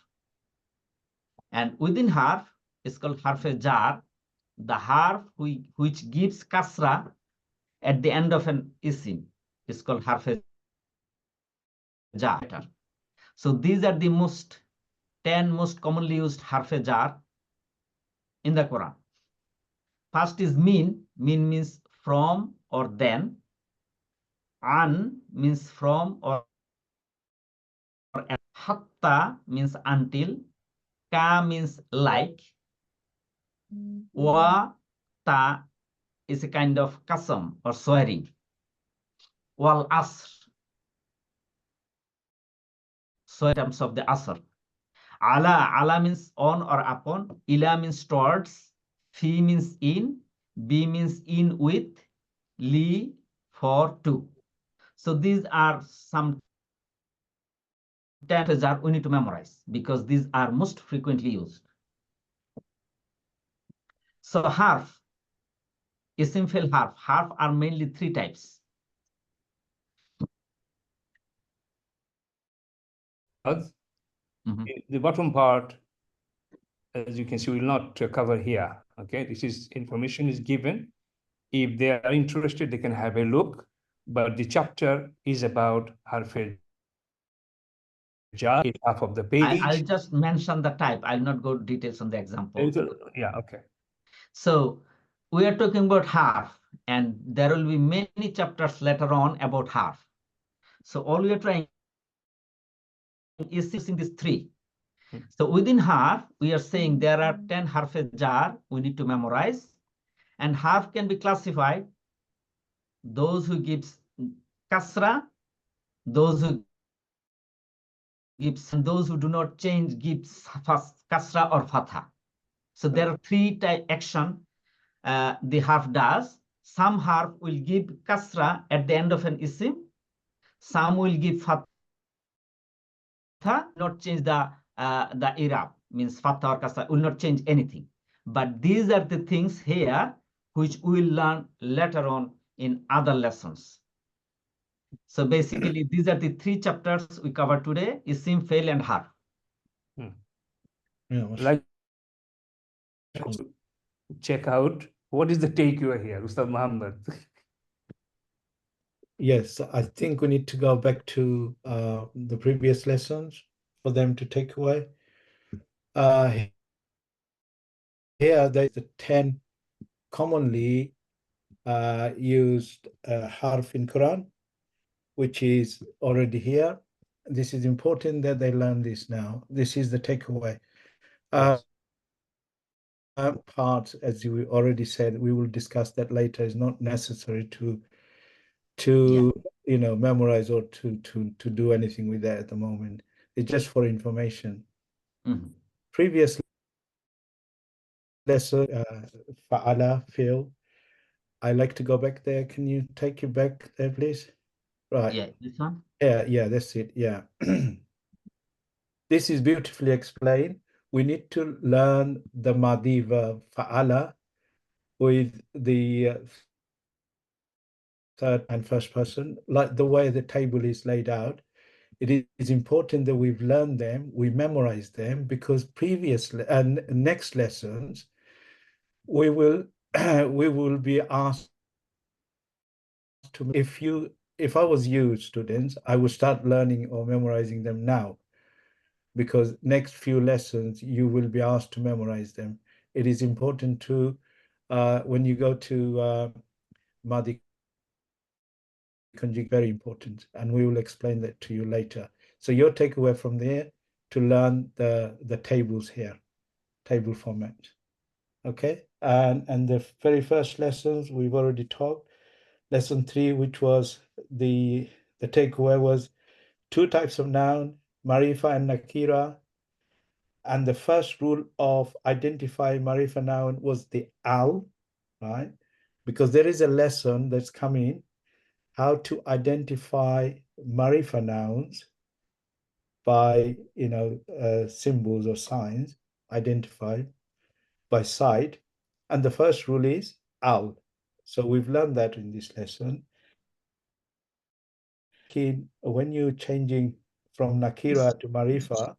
And within harf is called harf jar, the harf which gives kasra at the end of an isim is called harf jar. So these are the 10 most commonly used harf jar in the Quran. First is min. Min means from or then. An means from or hatta means until. Ka means like. Wa ta is a kind of qasam or swearing. Wal asr, so in terms of the asr. Ala means on or upon. Ila means towards. Fi means in. Bi means in with. Li for to. So these are some 10 that we need to memorize because these are most frequently used. So harf, isim fil harf. Harf are mainly 3 types. The bottom part, as you can see, will not cover here. Okay, this is information is given. If they are interested, they can have a look. But the chapter is about harf jar, half of the page. I'll just mention the type. I'll not go details on the example. Yeah, okay. So we are talking about harf, and there will be many chapters later on about harf. So all we are trying is using these 3. So within harf, we are saying there are 10 harf jar we need to memorize, and harf can be classified: those who gives kasra, those who gives, and those who do not change gives kasra or fatha. So there are 3 type action the harf does. Some harf will give kasra at the end of an isim. Some will give fatha, not change the i'rab, means fatha or kasra will not change anything. But these are the things here which we will learn later on in other lessons. So basically, these are the 3 chapters we cover today: isim, fail, and harf. Like check out what is the takeaway here, Ustad Muhammad. Yes, I think we need to go back to the previous lessons for them to take away. Here, there's the 10 commonly used harf in Quran, which is already here. This is important that they learn this now. This is the takeaway. Part, as you already said, we will discuss that later. It's not necessary to memorize or to do anything with that at the moment. It's just for information. Previous lesson, fa'ala, feel. I like to go back there. Can you take it back there, please? Right. Yeah, this one? Yeah, that's it. Yeah. This is beautifully explained. We need to learn the Madi verb fa'ala with the third and first person, like the way the table is laid out. It is important that we've learned them, we memorize them, because previously and next lessons we will be asked to. If I was you students, I would start learning or memorizing them now, because next few lessons you will be asked to memorize them. It is important to when you go to Madi conjugate, very important, and we will explain that to you later. So your takeaway from there to learn the tables here, table format. Okay, and the very first lessons we've already talked. Lesson 3, which was the takeaway, was 2 types of noun, marifa and nakira. And the first rule of identifying marifa noun was the al, right? Because there is a lesson that's coming, how to identify marifa nouns by symbols or signs, identified by sight. And the first rule is al. So we've learned that in this lesson. When you're changing from nakira to marifa,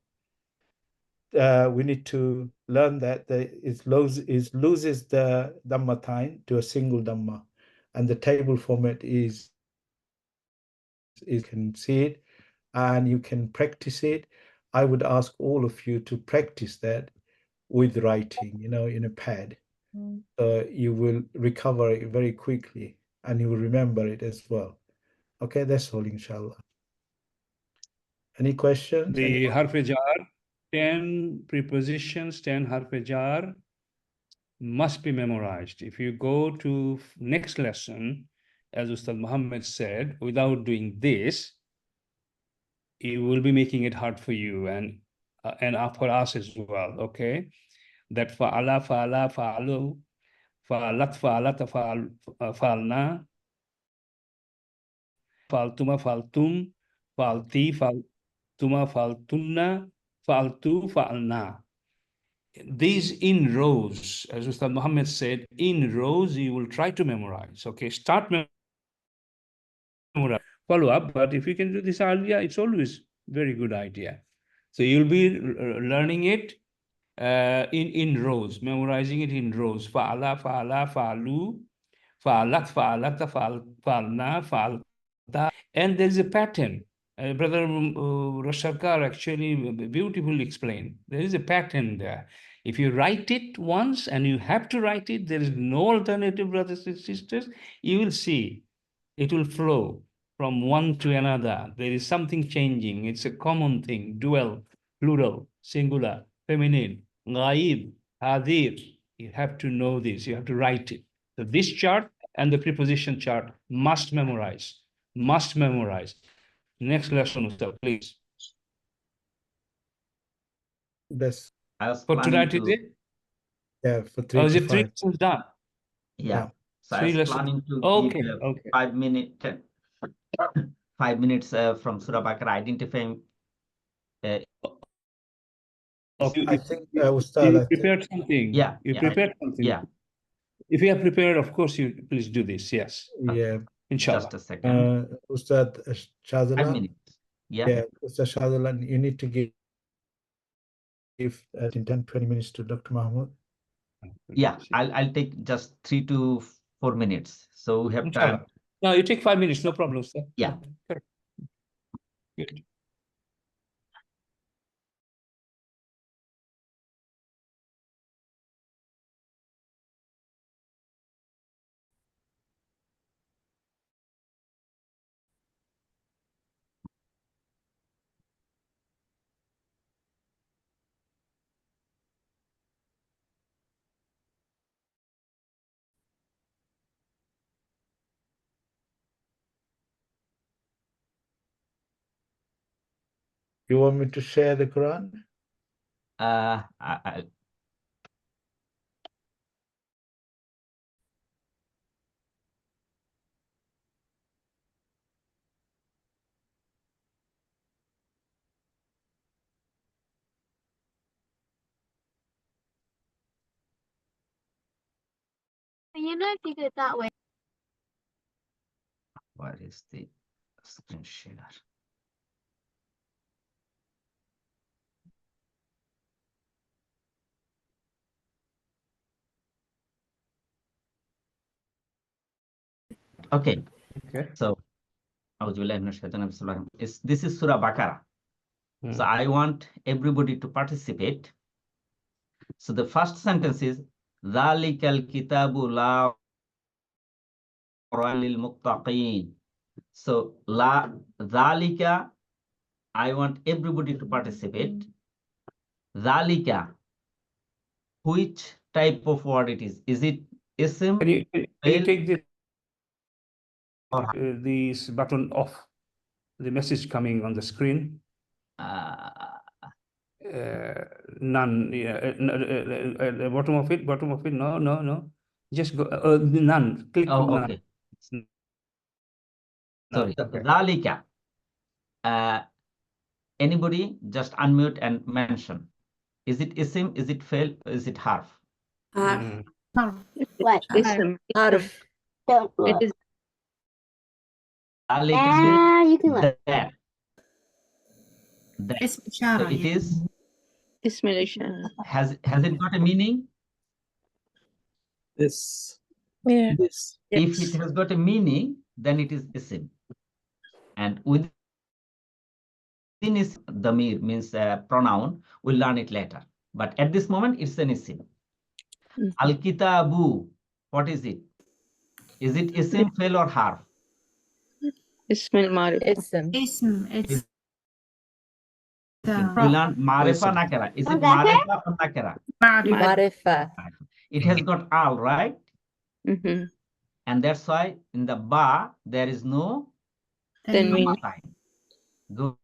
we need to learn that it loses the Dhamma time to a single Dhamma, and the table format is you can see it and you can practice it. I would ask all of you to practice that with writing, in a pad. You will recover it very quickly and you will remember it as well. Okay, that's all, inshallah. Any questions? The harf-e-jar, 10 prepositions, 10 harf-e-jar must be memorized. If you go to next lesson, as Ustad Muhammad said, without doing this, it will be making it hard for you and for us as well, okay? That fa'ala, fa'ala, fa'alu, fa'alat, fa'alata, fa'alna, fa'altuma, fa'altum, fa'alti, fa'altuma, fa'altunna, fa'altu, fa'alna. These in rows, as Ustad Muhammad said, in rows you will try to memorize. Okay, start memorize, follow up, but if you can do this earlier, it's always very good idea. So you'll be learning it in rows, memorizing it in rows. Fa'ala, fa'ala, fa'alu, fa'alat, fa'alata, fa'alna, fa'alta. And there's a pattern. Brother Rasharkar actually beautifully explained. There is a pattern there. If you write it once and you have to write it, there is no alternative, brothers and sisters. You will see it will flow from one to another. There is something changing. It's a common thing. Dual, plural, singular, feminine, ghaib, hadir. You have to know this. You have to write it. So this chart and the preposition chart must memorize. Must memorize. Next lesson, Ustad, please. Best. For tonight, is it? Yeah, for 3 is to it 3 5. lessons done? Yeah. So I 3 was lessons. planning to Okay, give okay. 5 minutes from Surah Baqarah, identifying. I think, Ustad, you prepared something. Yeah. You prepared something. Yeah. If you have prepared, of course, you please do this. Yes. Yeah. Inshallah. Just a second. Ustad 5 Shahzalan. minutes. Yeah. Yeah, Ustad Shahzalan, you need to give in 10-20 minutes to Dr. Mahmood. Yeah, I'll take just 3 to 4 minutes. So we have time. No, you take 5 minutes, no problem, sir. Yeah. Good. You want me to share the Quran? You know, if you do it that way. Where is the screen share? Okay. So this is Surah Baqarah. So I want everybody to participate. So the first sentence is Dhalikal kitabu la lil muttaqin. So la dhalika, I want everybody to participate. Dhalika, which type of word it is? Is it ism? Can you take this button off? The message coming on the screen. None. Bottom of it. No. Just go. None. Click none. Okay. Sorry. Dhalika. Anybody just unmute and mention. Is it ism? Is it fail? Is it harf? What? Harf. It is. You can that. That. So it is Has it got a meaning? This. Yeah. This. If it has got a meaning, then it is isim. And within is damir means pronoun. We'll learn it later. But at this moment, it's an isim. Al-kitabu, what is it? Is it isim, fail, or harf? Ism. It's We learned marifa nakara. Is it marifa or nakara? Marifa. It has got al, right? Mm-hmm. And that's why in the ba, there is no Tanween. sign. Good.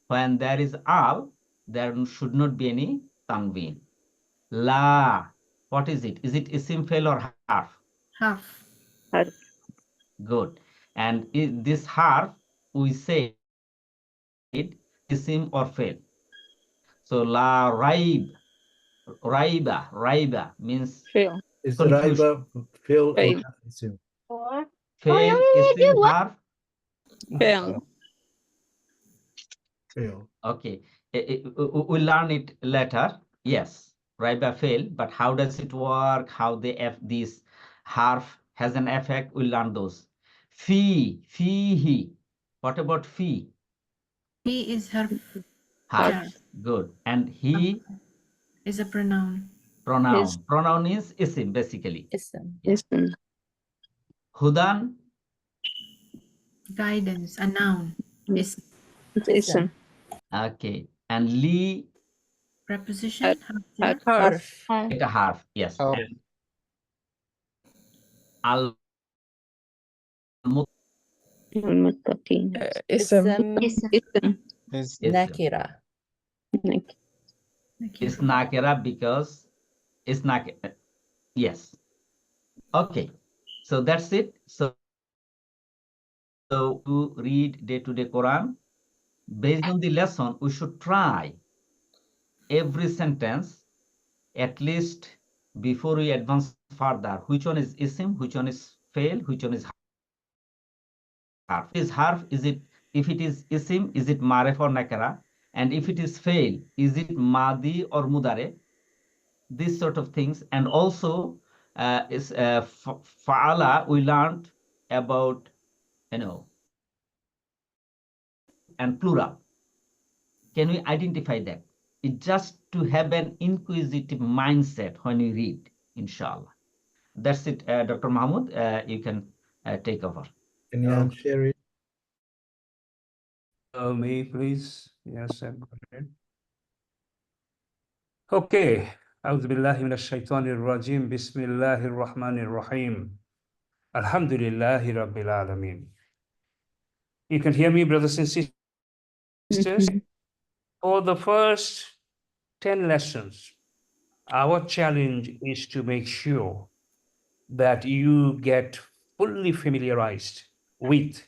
When there is al, there should not be any tanween. La, what is it? Is it isim, fail, or harf? Harf. Good. And this harf, we say it isim or fail. So la raib, raiba means Fail. Is confusion. raiba fail or Fail. isim? Fail, isim, harf. Fail. Fail. Okay. We'll learn it later. Yes, raiba fail, but how does it work? How this harf has an effect? We'll learn those. Fihi. What about fi? He is harf. Harf. Good. And he Is a pronoun. pronoun. Pronoun is isim basically. Ism. Hudan. Guidance. A noun. Is Ism. Okay. And li. preposition. Harf. It's a harf. Yes. Oh. And al. Ism. Is Nakira. It's nakira because it's nakira. Yes. Okay. So that's it. So to read day-to-day Quran, based on the lesson, we should try every sentence, at least before we advance further. Which one is isim? Which one is fail? Which one is harf? If it is isim, is it maref or nakara? And if it is fail, is it madi or mudare? These sort of things. And also fa'ala, we learned about, and plural. Can we identify that? It's just to have an inquisitive mindset when you read, inshallah. That's it, Dr. Mahmoud. You can take over. Can you share it? Me, please. Yes, I've got it. Okay. أعوذ بالله من الشيطان الرجيم بسم الله الرحمن الرحيم الحمد لله رب العالمين. You can hear me, brothers and sisters? For the first 10 lessons, our challenge is to make sure that you get fully familiarized with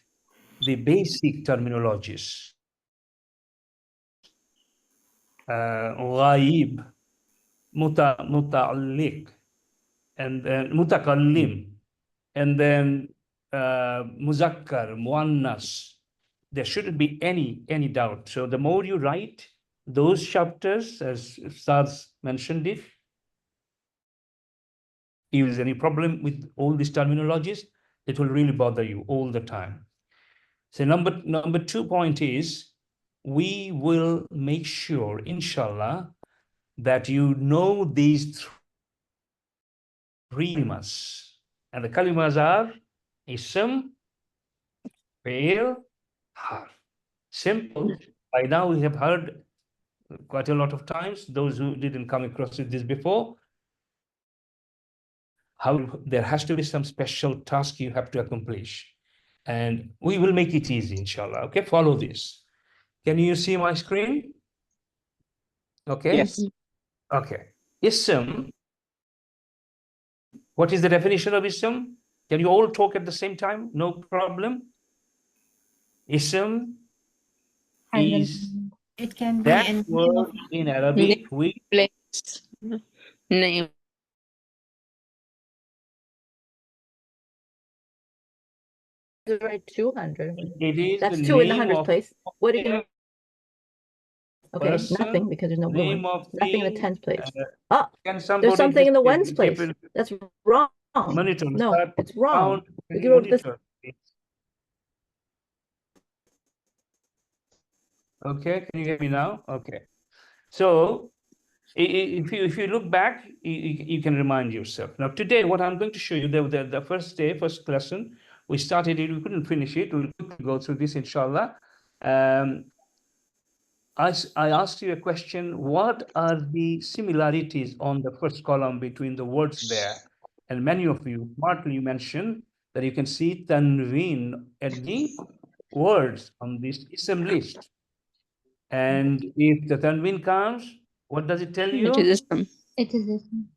the basic terminologies. Ghaib, muta'alliq, and then mutakallim, and then muzakkar, muannas. There shouldn't be any doubt. So the more you write those chapters, as Ustaz mentioned it, if there's any problem with all these terminologies, it will really bother you all the time. So number 2 point is, we will make sure, inshallah, that you know these 3 kalimas. And the kalimas are ism, fail, harf. Simple. By now we have heard quite a lot of times, those who didn't come across this before, how there has to be some special task you have to accomplish. And we will make it easy, inshallah. Okay, follow this. Can you see my screen? Okay. Yes. Okay. Ism. What is the definition of ism? Can you all talk at the same time? No problem. Ism is It can be that word in Arabic with place, name. Right, 200. It is That's the 2 in the name hundredth of place. What do you Okay, Person, nothing because there's no blue name one. of Nothing in the thing. tens place. Can There's somebody something in the just ones place. keep it That's wrong. monitor? No, Start it's wrong. count We and go to this. monitor. Okay, can you hear me now? Okay. So if you look back, you can remind yourself. Now today, what I'm going to show you, the first day, first lesson, we started it, we couldn't finish it. We'll quickly go through this, inshallah. I asked you a question, what are the similarities on the first column between the words there? And many of you smartly mentioned that you can see tanween at the words on this ism list. And if the tanween comes, what does it tell you? It is ism. It is ism.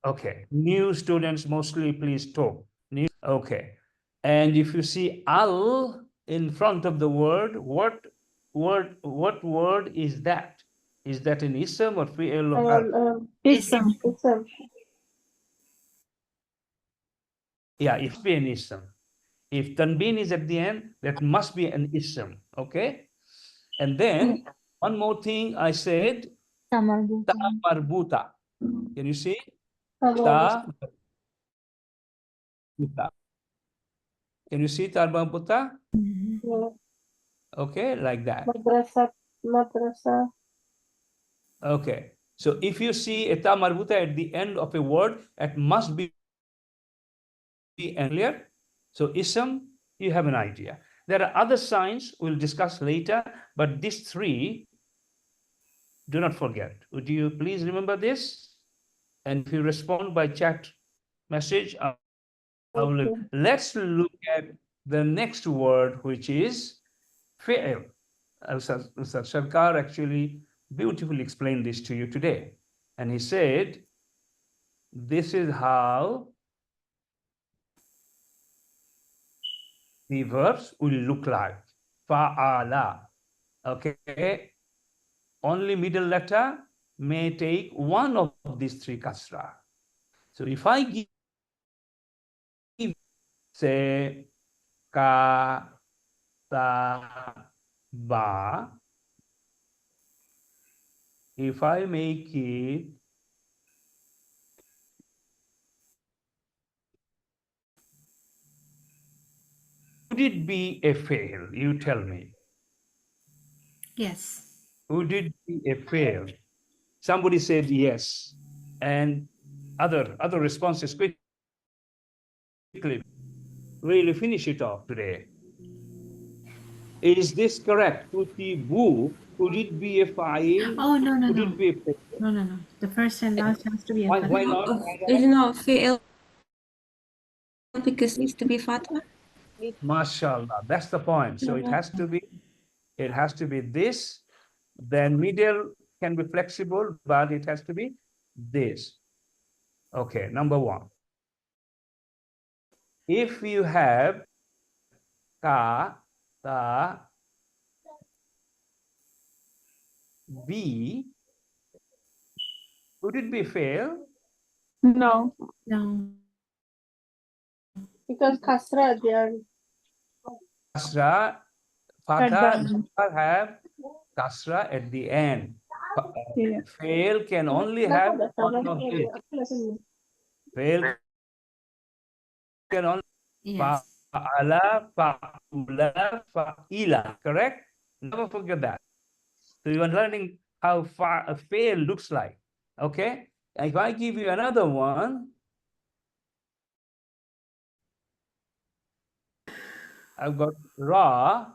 Okay, new students mostly, please talk. New, okay. And if you see al in front of the word, what word is that? Is that an ism or fi'l or harf? Ism. Yeah, it must be an ism. If tanbeen is at the end, that must be an ism. Okay. And then one more thing I said, ta marbuta. Can you see? Ta marbuta. Can you see ta marbuta? Okay, like that. Madrasa. Okay. So if you see a ta marbuta at the end of a word, it must be clear. So ism, you have an idea. There are other signs we'll discuss later, but these three, do not forget. Would you please remember this? And if you respond by chat message, I will. Let's look at the next word, which is fi'l. Ustad Sarkar actually beautifully explained this to you today. And he said, this is how the verbs will look like. Fa'ala. Okay. Only middle letter may take one of these three kasra. So if I give, say, ka, ta, ba, if I make it would it be a fail? You tell me. Yes. Would it be a fail? Somebody said yes. And other responses quickly. Really finish it off today. Is this correct? Could it be a fa'il? Oh, no. Could it be a fail? No. The first and last has to be a Why not? It's not fi'l because it needs to be fatwa. MashaAllah, that's the point. So it has to be this, then middle can be flexible, but it has to be this. Okay, number one. If you have ka, ta, b, would it be fail? No, No. because kasra there. Kasra, fatha have kasra at the end. Yeah. Fail can only have one of it. Fail can only Yes. fa'ala, fa'ula, fa'ila, correct? Never forget that. So you are learning how a fail looks like. Okay? If I give you another one, I've got ra,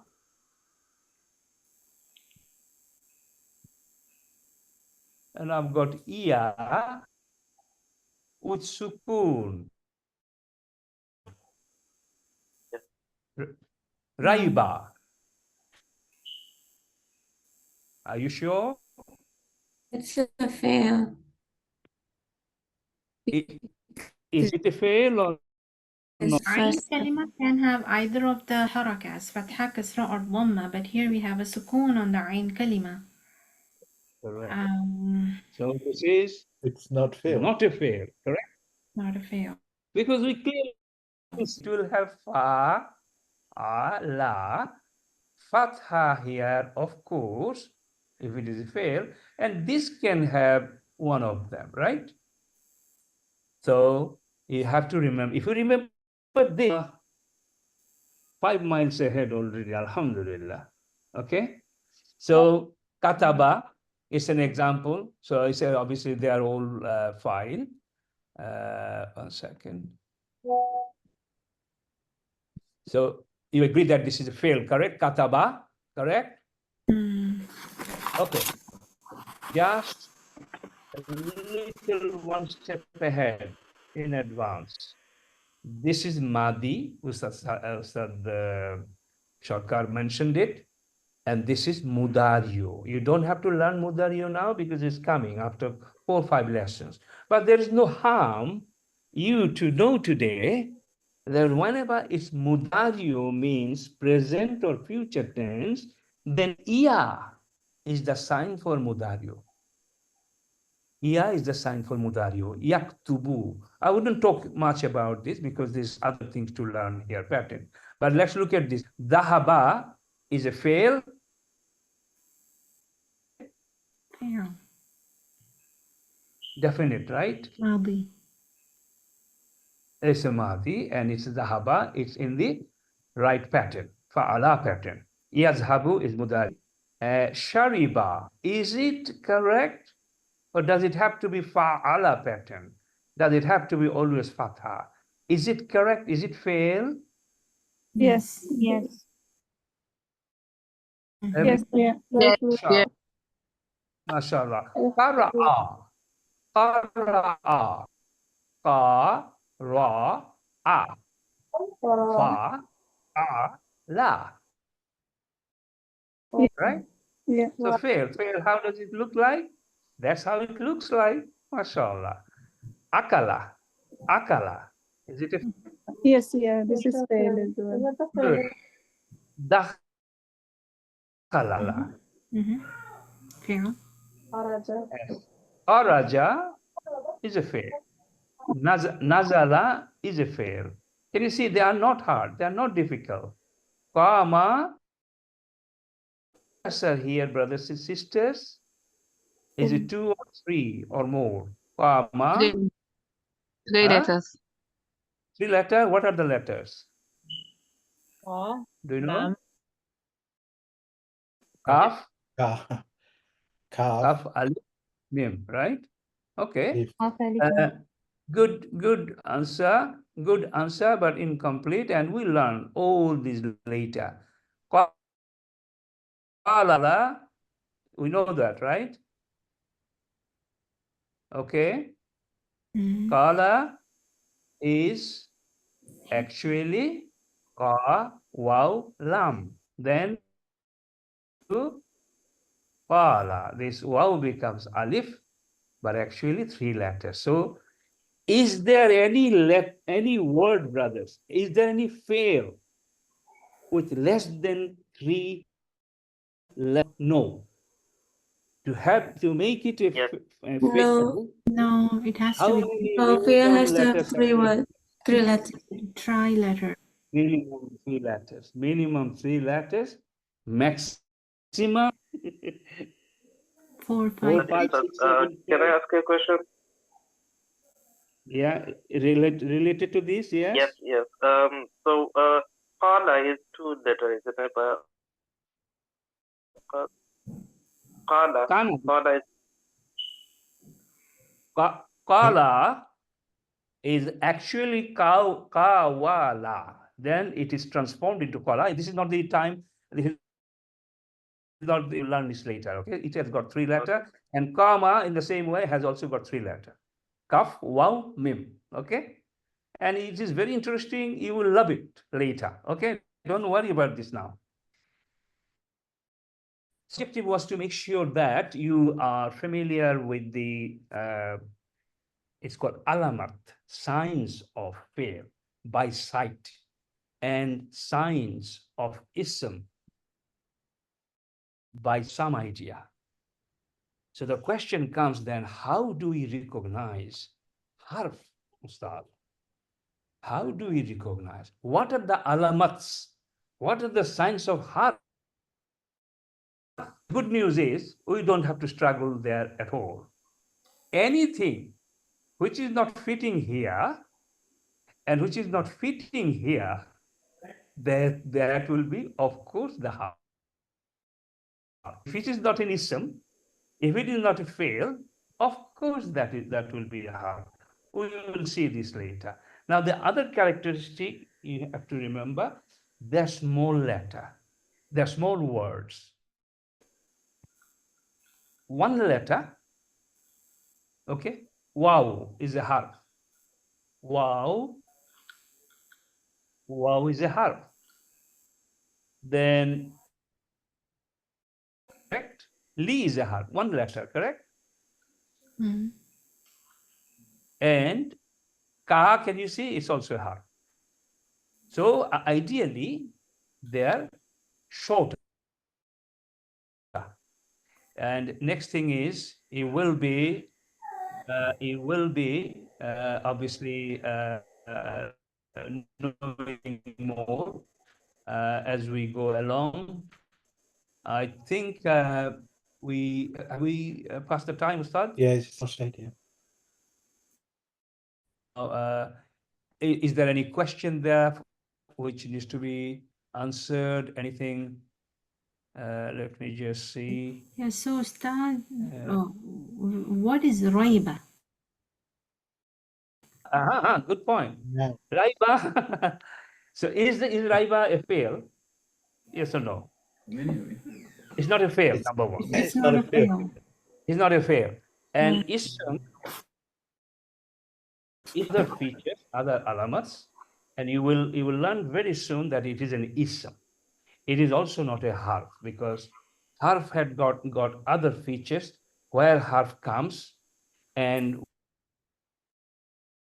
and I've got iya with sukun. Raiba. Are you sure? It's a fail. Is it a fail or not? Ayn kalima can have either of the harakas, fatha, kasra, or dhamma, but here we have a sukoon on the ayn kalima. Correct. So this is It's not fail. not a fail, correct? Not a fail. Because we clearly it will have fa, a, la, fatha here, of course, if it is a fail, and this can have one of them, right? So you have to remember, if you remember this, 5 miles ahead already, alhamdulillah. Okay, so kataba is an example. So I said obviously they are all fine. 1 second. So you agree that this is a fail, correct? Kataba, correct? Okay. Just a little one step ahead in advance. This is Madi, Ustad Shakar mentioned it. And this is Mudario. You don't have to learn Mudario now because it's coming after 4 or 5 lessons. But there is no harm you to know today that whenever it's Mudario means present or future tense, then Ia is the sign for Mudario. Ia is the sign for Mudario. Yaktubu. I wouldn't talk much about this because there's other things to learn here, pattern. But let's look at this. Dahaba is a fail. Yeah. Definite, right? Madi. It's a Madi and it's Dhahaba. It's in the right pattern, Fa'ala pattern. Yazhabu is Mudari. Shariba, is it correct? Or does it have to be Fa'ala pattern? Does it have to be always Fatha? Is it correct? Is it fail? Yes. Yes. Yes. Yeah. Yeah. MashaAllah. Qara'a. Qara'a. Qa-ra-a. Fa-a-la. Right? Yeah. So fail. Fail, how does it look like? That's how it looks like. MashaAllah. Akala. Akala. Is it a Yes. Yeah. This is fail as well. good? Dakhala. Fail. Araja is a fail. Nazala is a fail. Can you see they are not hard, they are not difficult. Qama, sir, here, brothers and sisters, is it 2 or 3 or more? Qama, 3 letters. 3 letters. What are the letters? Oh, Do you know? Kaf, Kaf, Alif, Mim, right? Okay. Good answer, but incomplete, and we'll learn all these later. Qala, we know that, right? Okay. Qala is actually Qa, Waw, Lam. Then Qala, this Waw becomes Alif, but actually 3 letters. So is there any word, brothers? Is there any fail with less than 3 letters? No. To make it a fail, No, it has to be. Fail has to have 3 words, 3 letters. Tri-letter. Minimum 3 letters. Minimum 3 letters. Maximum 4, 5, 6, 7. Can I ask a question? Yeah, related to this, yes? Yes. So, Qala is 2 letters, isn't it? Qala is actually Kawala. Then it is transformed into Qala. This is not the time. This is not, you learn this later. Okay, it has got 3 letters, and Kama in the same way has also got 3 letters. Kaf, Waw, Mim. Okay, and it is very interesting. You will love it later. Okay, don't worry about this now. Objective was to make sure that you are familiar with the it's called alamat, signs of fail by sight, and signs of ism by some idea. So the question comes then, how do we recognize harf, Ustad? How do we recognize? What are the alamats? What are the signs of harf? Good news is we don't have to struggle there at all. Anything which is not fitting here and which is not fitting here, that will be, of course, the harf. If it is not an ism, if it is not a fail, of course that will be a harf. We will see this later. Now, the other characteristic you have to remember, they're small letter, they're small words. One letter, okay, wow is a harf. Wow is a harf. Then, correct? Li is a harf, one letter, correct? Mm. And ka, can you see? It's also a harf. So ideally, they're shorter. And next thing is, it will be obviously knowing more as we go along. I think we passed the time, Ustad? Yes, it's outside, yeah. Is there any question there which needs to be answered? Anything? Let me just see. Yeah, so Ustad, what is raiba? Good point. Yeah. Raiba. So is raiba a fail? Yes or no? It's not a fail, number one. It's not a fail. It's not a fail. And ism, other features, other alamats, and you will learn very soon that it is an ism. It is also not a harf, because harf had got other features where harf comes, and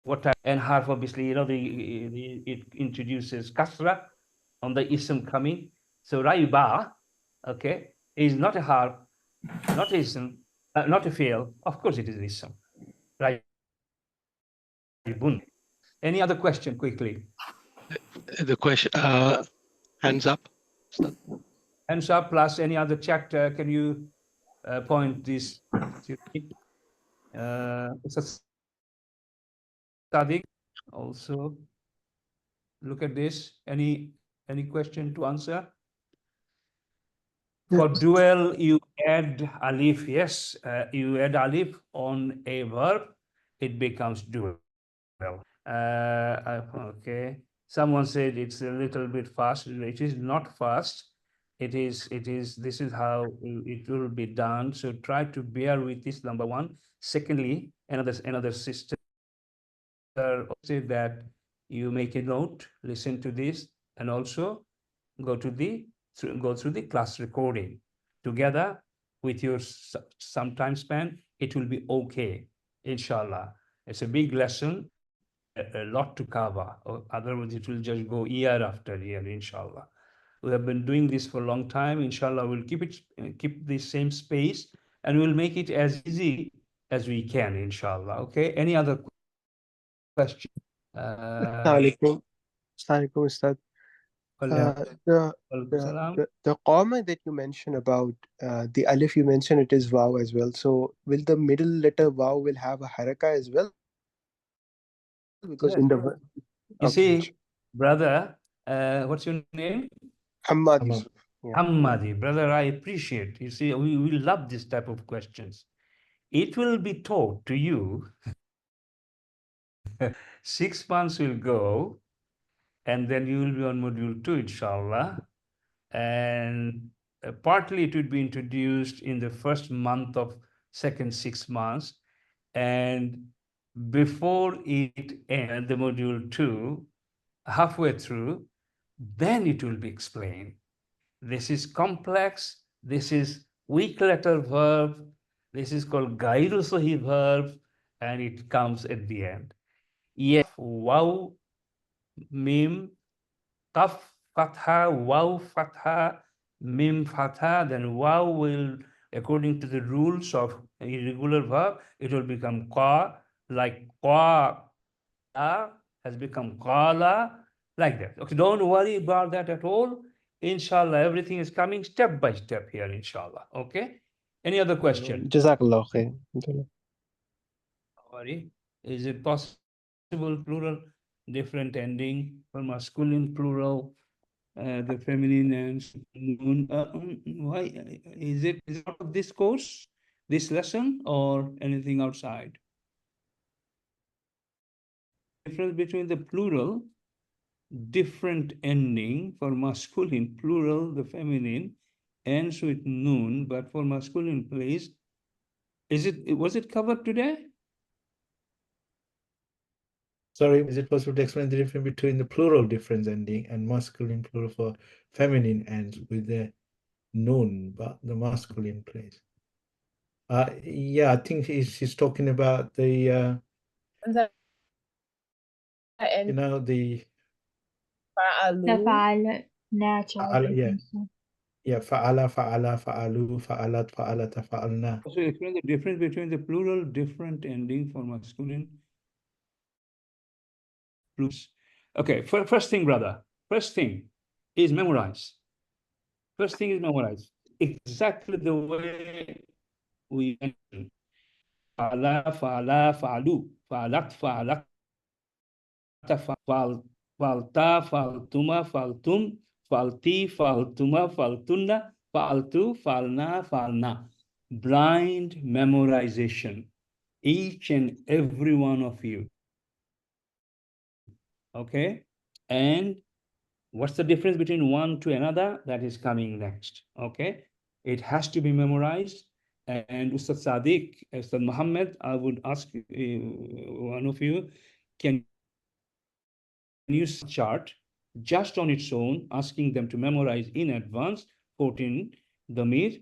harf, obviously, it introduces kasra on the ism coming. So raiba, okay, is not a harf, not ism, not a fail. Of course, it is ism. Raibun. Any other question quickly? The question, hands up. Hands up, plus any other chat, can you point this to me? Sadiq, also look at this. Any question to answer? For dual, you add alif. Yes, you add alif on a verb, it becomes dual. Okay. Someone said it's a little bit fast. It is not fast. This is how it will be done. So try to bear with this, number one. Secondly, another sister said that you make a note, listen to this, and also go through the class recording together with your some time span. It will be okay, inshallah. It's a big lesson, a lot to cover. Otherwise, it will just go year after year, inshallah. We have been doing this for a long time. Inshallah, we'll keep the same space, and we'll make it as easy as we can, inshallah. Okay. Any other question? Assalamualaikum, Ustad. The comma that you mentioned about the alif, you mentioned it is waw as well. So will the middle letter waw will have a haraka as well? Because in the you see, brother, what's your name? Hammadi. Yeah. Hammadi, brother, I appreciate. You see, we love this type of questions. It will be taught to you. 6 months will go, and then you will be on module 2, inshallah. And partly it would be introduced in the first month of second 6 months. And before it ends, the module 2, halfway through, then it will be explained. This is complex. This is weak letter verb. This is called Gairu Sahih verb, and it comes at the end. Yes, waw, mim, qaf, fatha, waw, fatha, mim, fatha, then waw will, according to the rules of irregular verb, it will become qa, like qa has become qala, like that. Okay, don't worry about that at all. Inshallah, everything is coming step by step here, inshallah. Okay. Any other question? Jazakallah khair. Sorry. Is it possible plural, different ending for masculine plural, the feminine and noun? Why is it out of this course, this lesson, or anything outside? Difference between the plural, different ending for masculine plural, the feminine ends with noun, but for masculine please, was it covered today? Sorry, is it possible to explain the difference between the plural difference ending and masculine plural for feminine ends with the noun, but the masculine place? Yeah, I think she's talking about the you know, the تفعل natural. yeah. Yeah, fa'ala, fa'ala, fa'alu, fa'alat, fa'alata, fa'alna. So explain the difference between the plural different ending for masculine. Okay, first thing, brother. First thing is memorize. First thing is memorize. Exactly the way we mentioned. Fa'ala, fa'ala, fa'alu, fa'alat, fa'alat, fa'alta, fa'altuma, fa'altum, fa'alti, fa'altuma, fa'altunna, fa'altu, fa'alna, fa'alna. Blind memorization. Each and every one of you. Okay? And what's the difference between one to another? That is coming next. Okay? It has to be memorized. And Ustad Sadiq, Ustad Muhammad, I would ask one of you, can use chart just on its own, asking them to memorize in advance 14 Damir,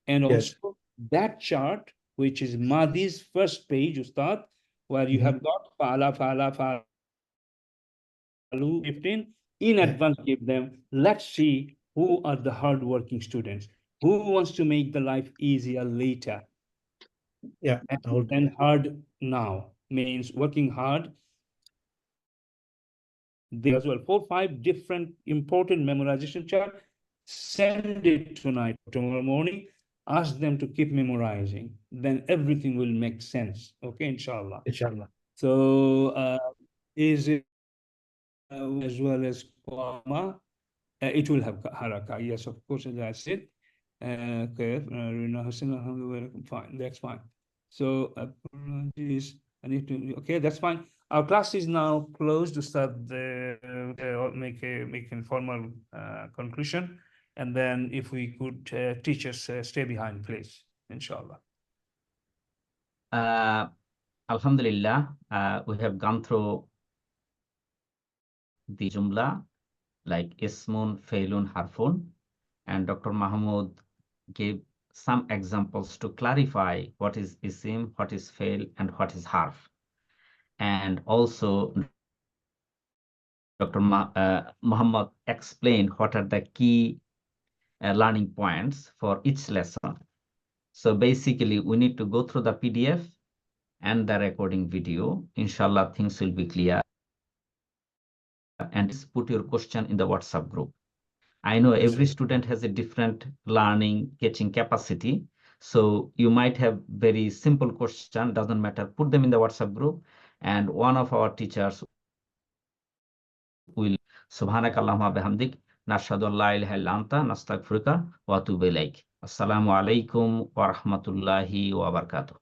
and also that chart, which is Madi's first page, Ustad, where you have got Fa'ala, Fa'ala, Fa'alu, 15, in advance give them. Let's see who are the hard-working students. Who wants to make the life easier later? Yeah. And hard now means working hard. There as well, 4 5 different important memorization chart. Send it tonight, tomorrow morning. Ask them to keep memorizing. Then everything will make sense. Okay, inshallah. Inshallah. So is it as well as Qama? It will have haraka. Yes, of course, as I said. Okay, fine. That's fine. So apologies. I need to. Okay, that's fine. Our class is now closed to start make a formal conclusion, and then if we could teachers stay behind, please, inshallah. Alhamdulillah, we have gone through the Jumla like Ismun, Failun, Harfun, and Dr. Mahmoud gave some examples to clarify what is Isim, what is Fail, and what is Harf. And also Dr. Muhammad explained what are the key learning points for each lesson. So basically, we need to go through the PDF and the recording video. Inshallah, things will be clear. And put your question in the WhatsApp group. I know every student has a different learning, catching capacity. So you might have very simple question, doesn't matter. Put them in the WhatsApp group, and one of our teachers will subhanakallahumma bihamdik nashhadu an la ilaha illa anta nastaghfiruka wa atubu ilaik. Assalamu alaikum wa rahmatullahi wa barakatuh.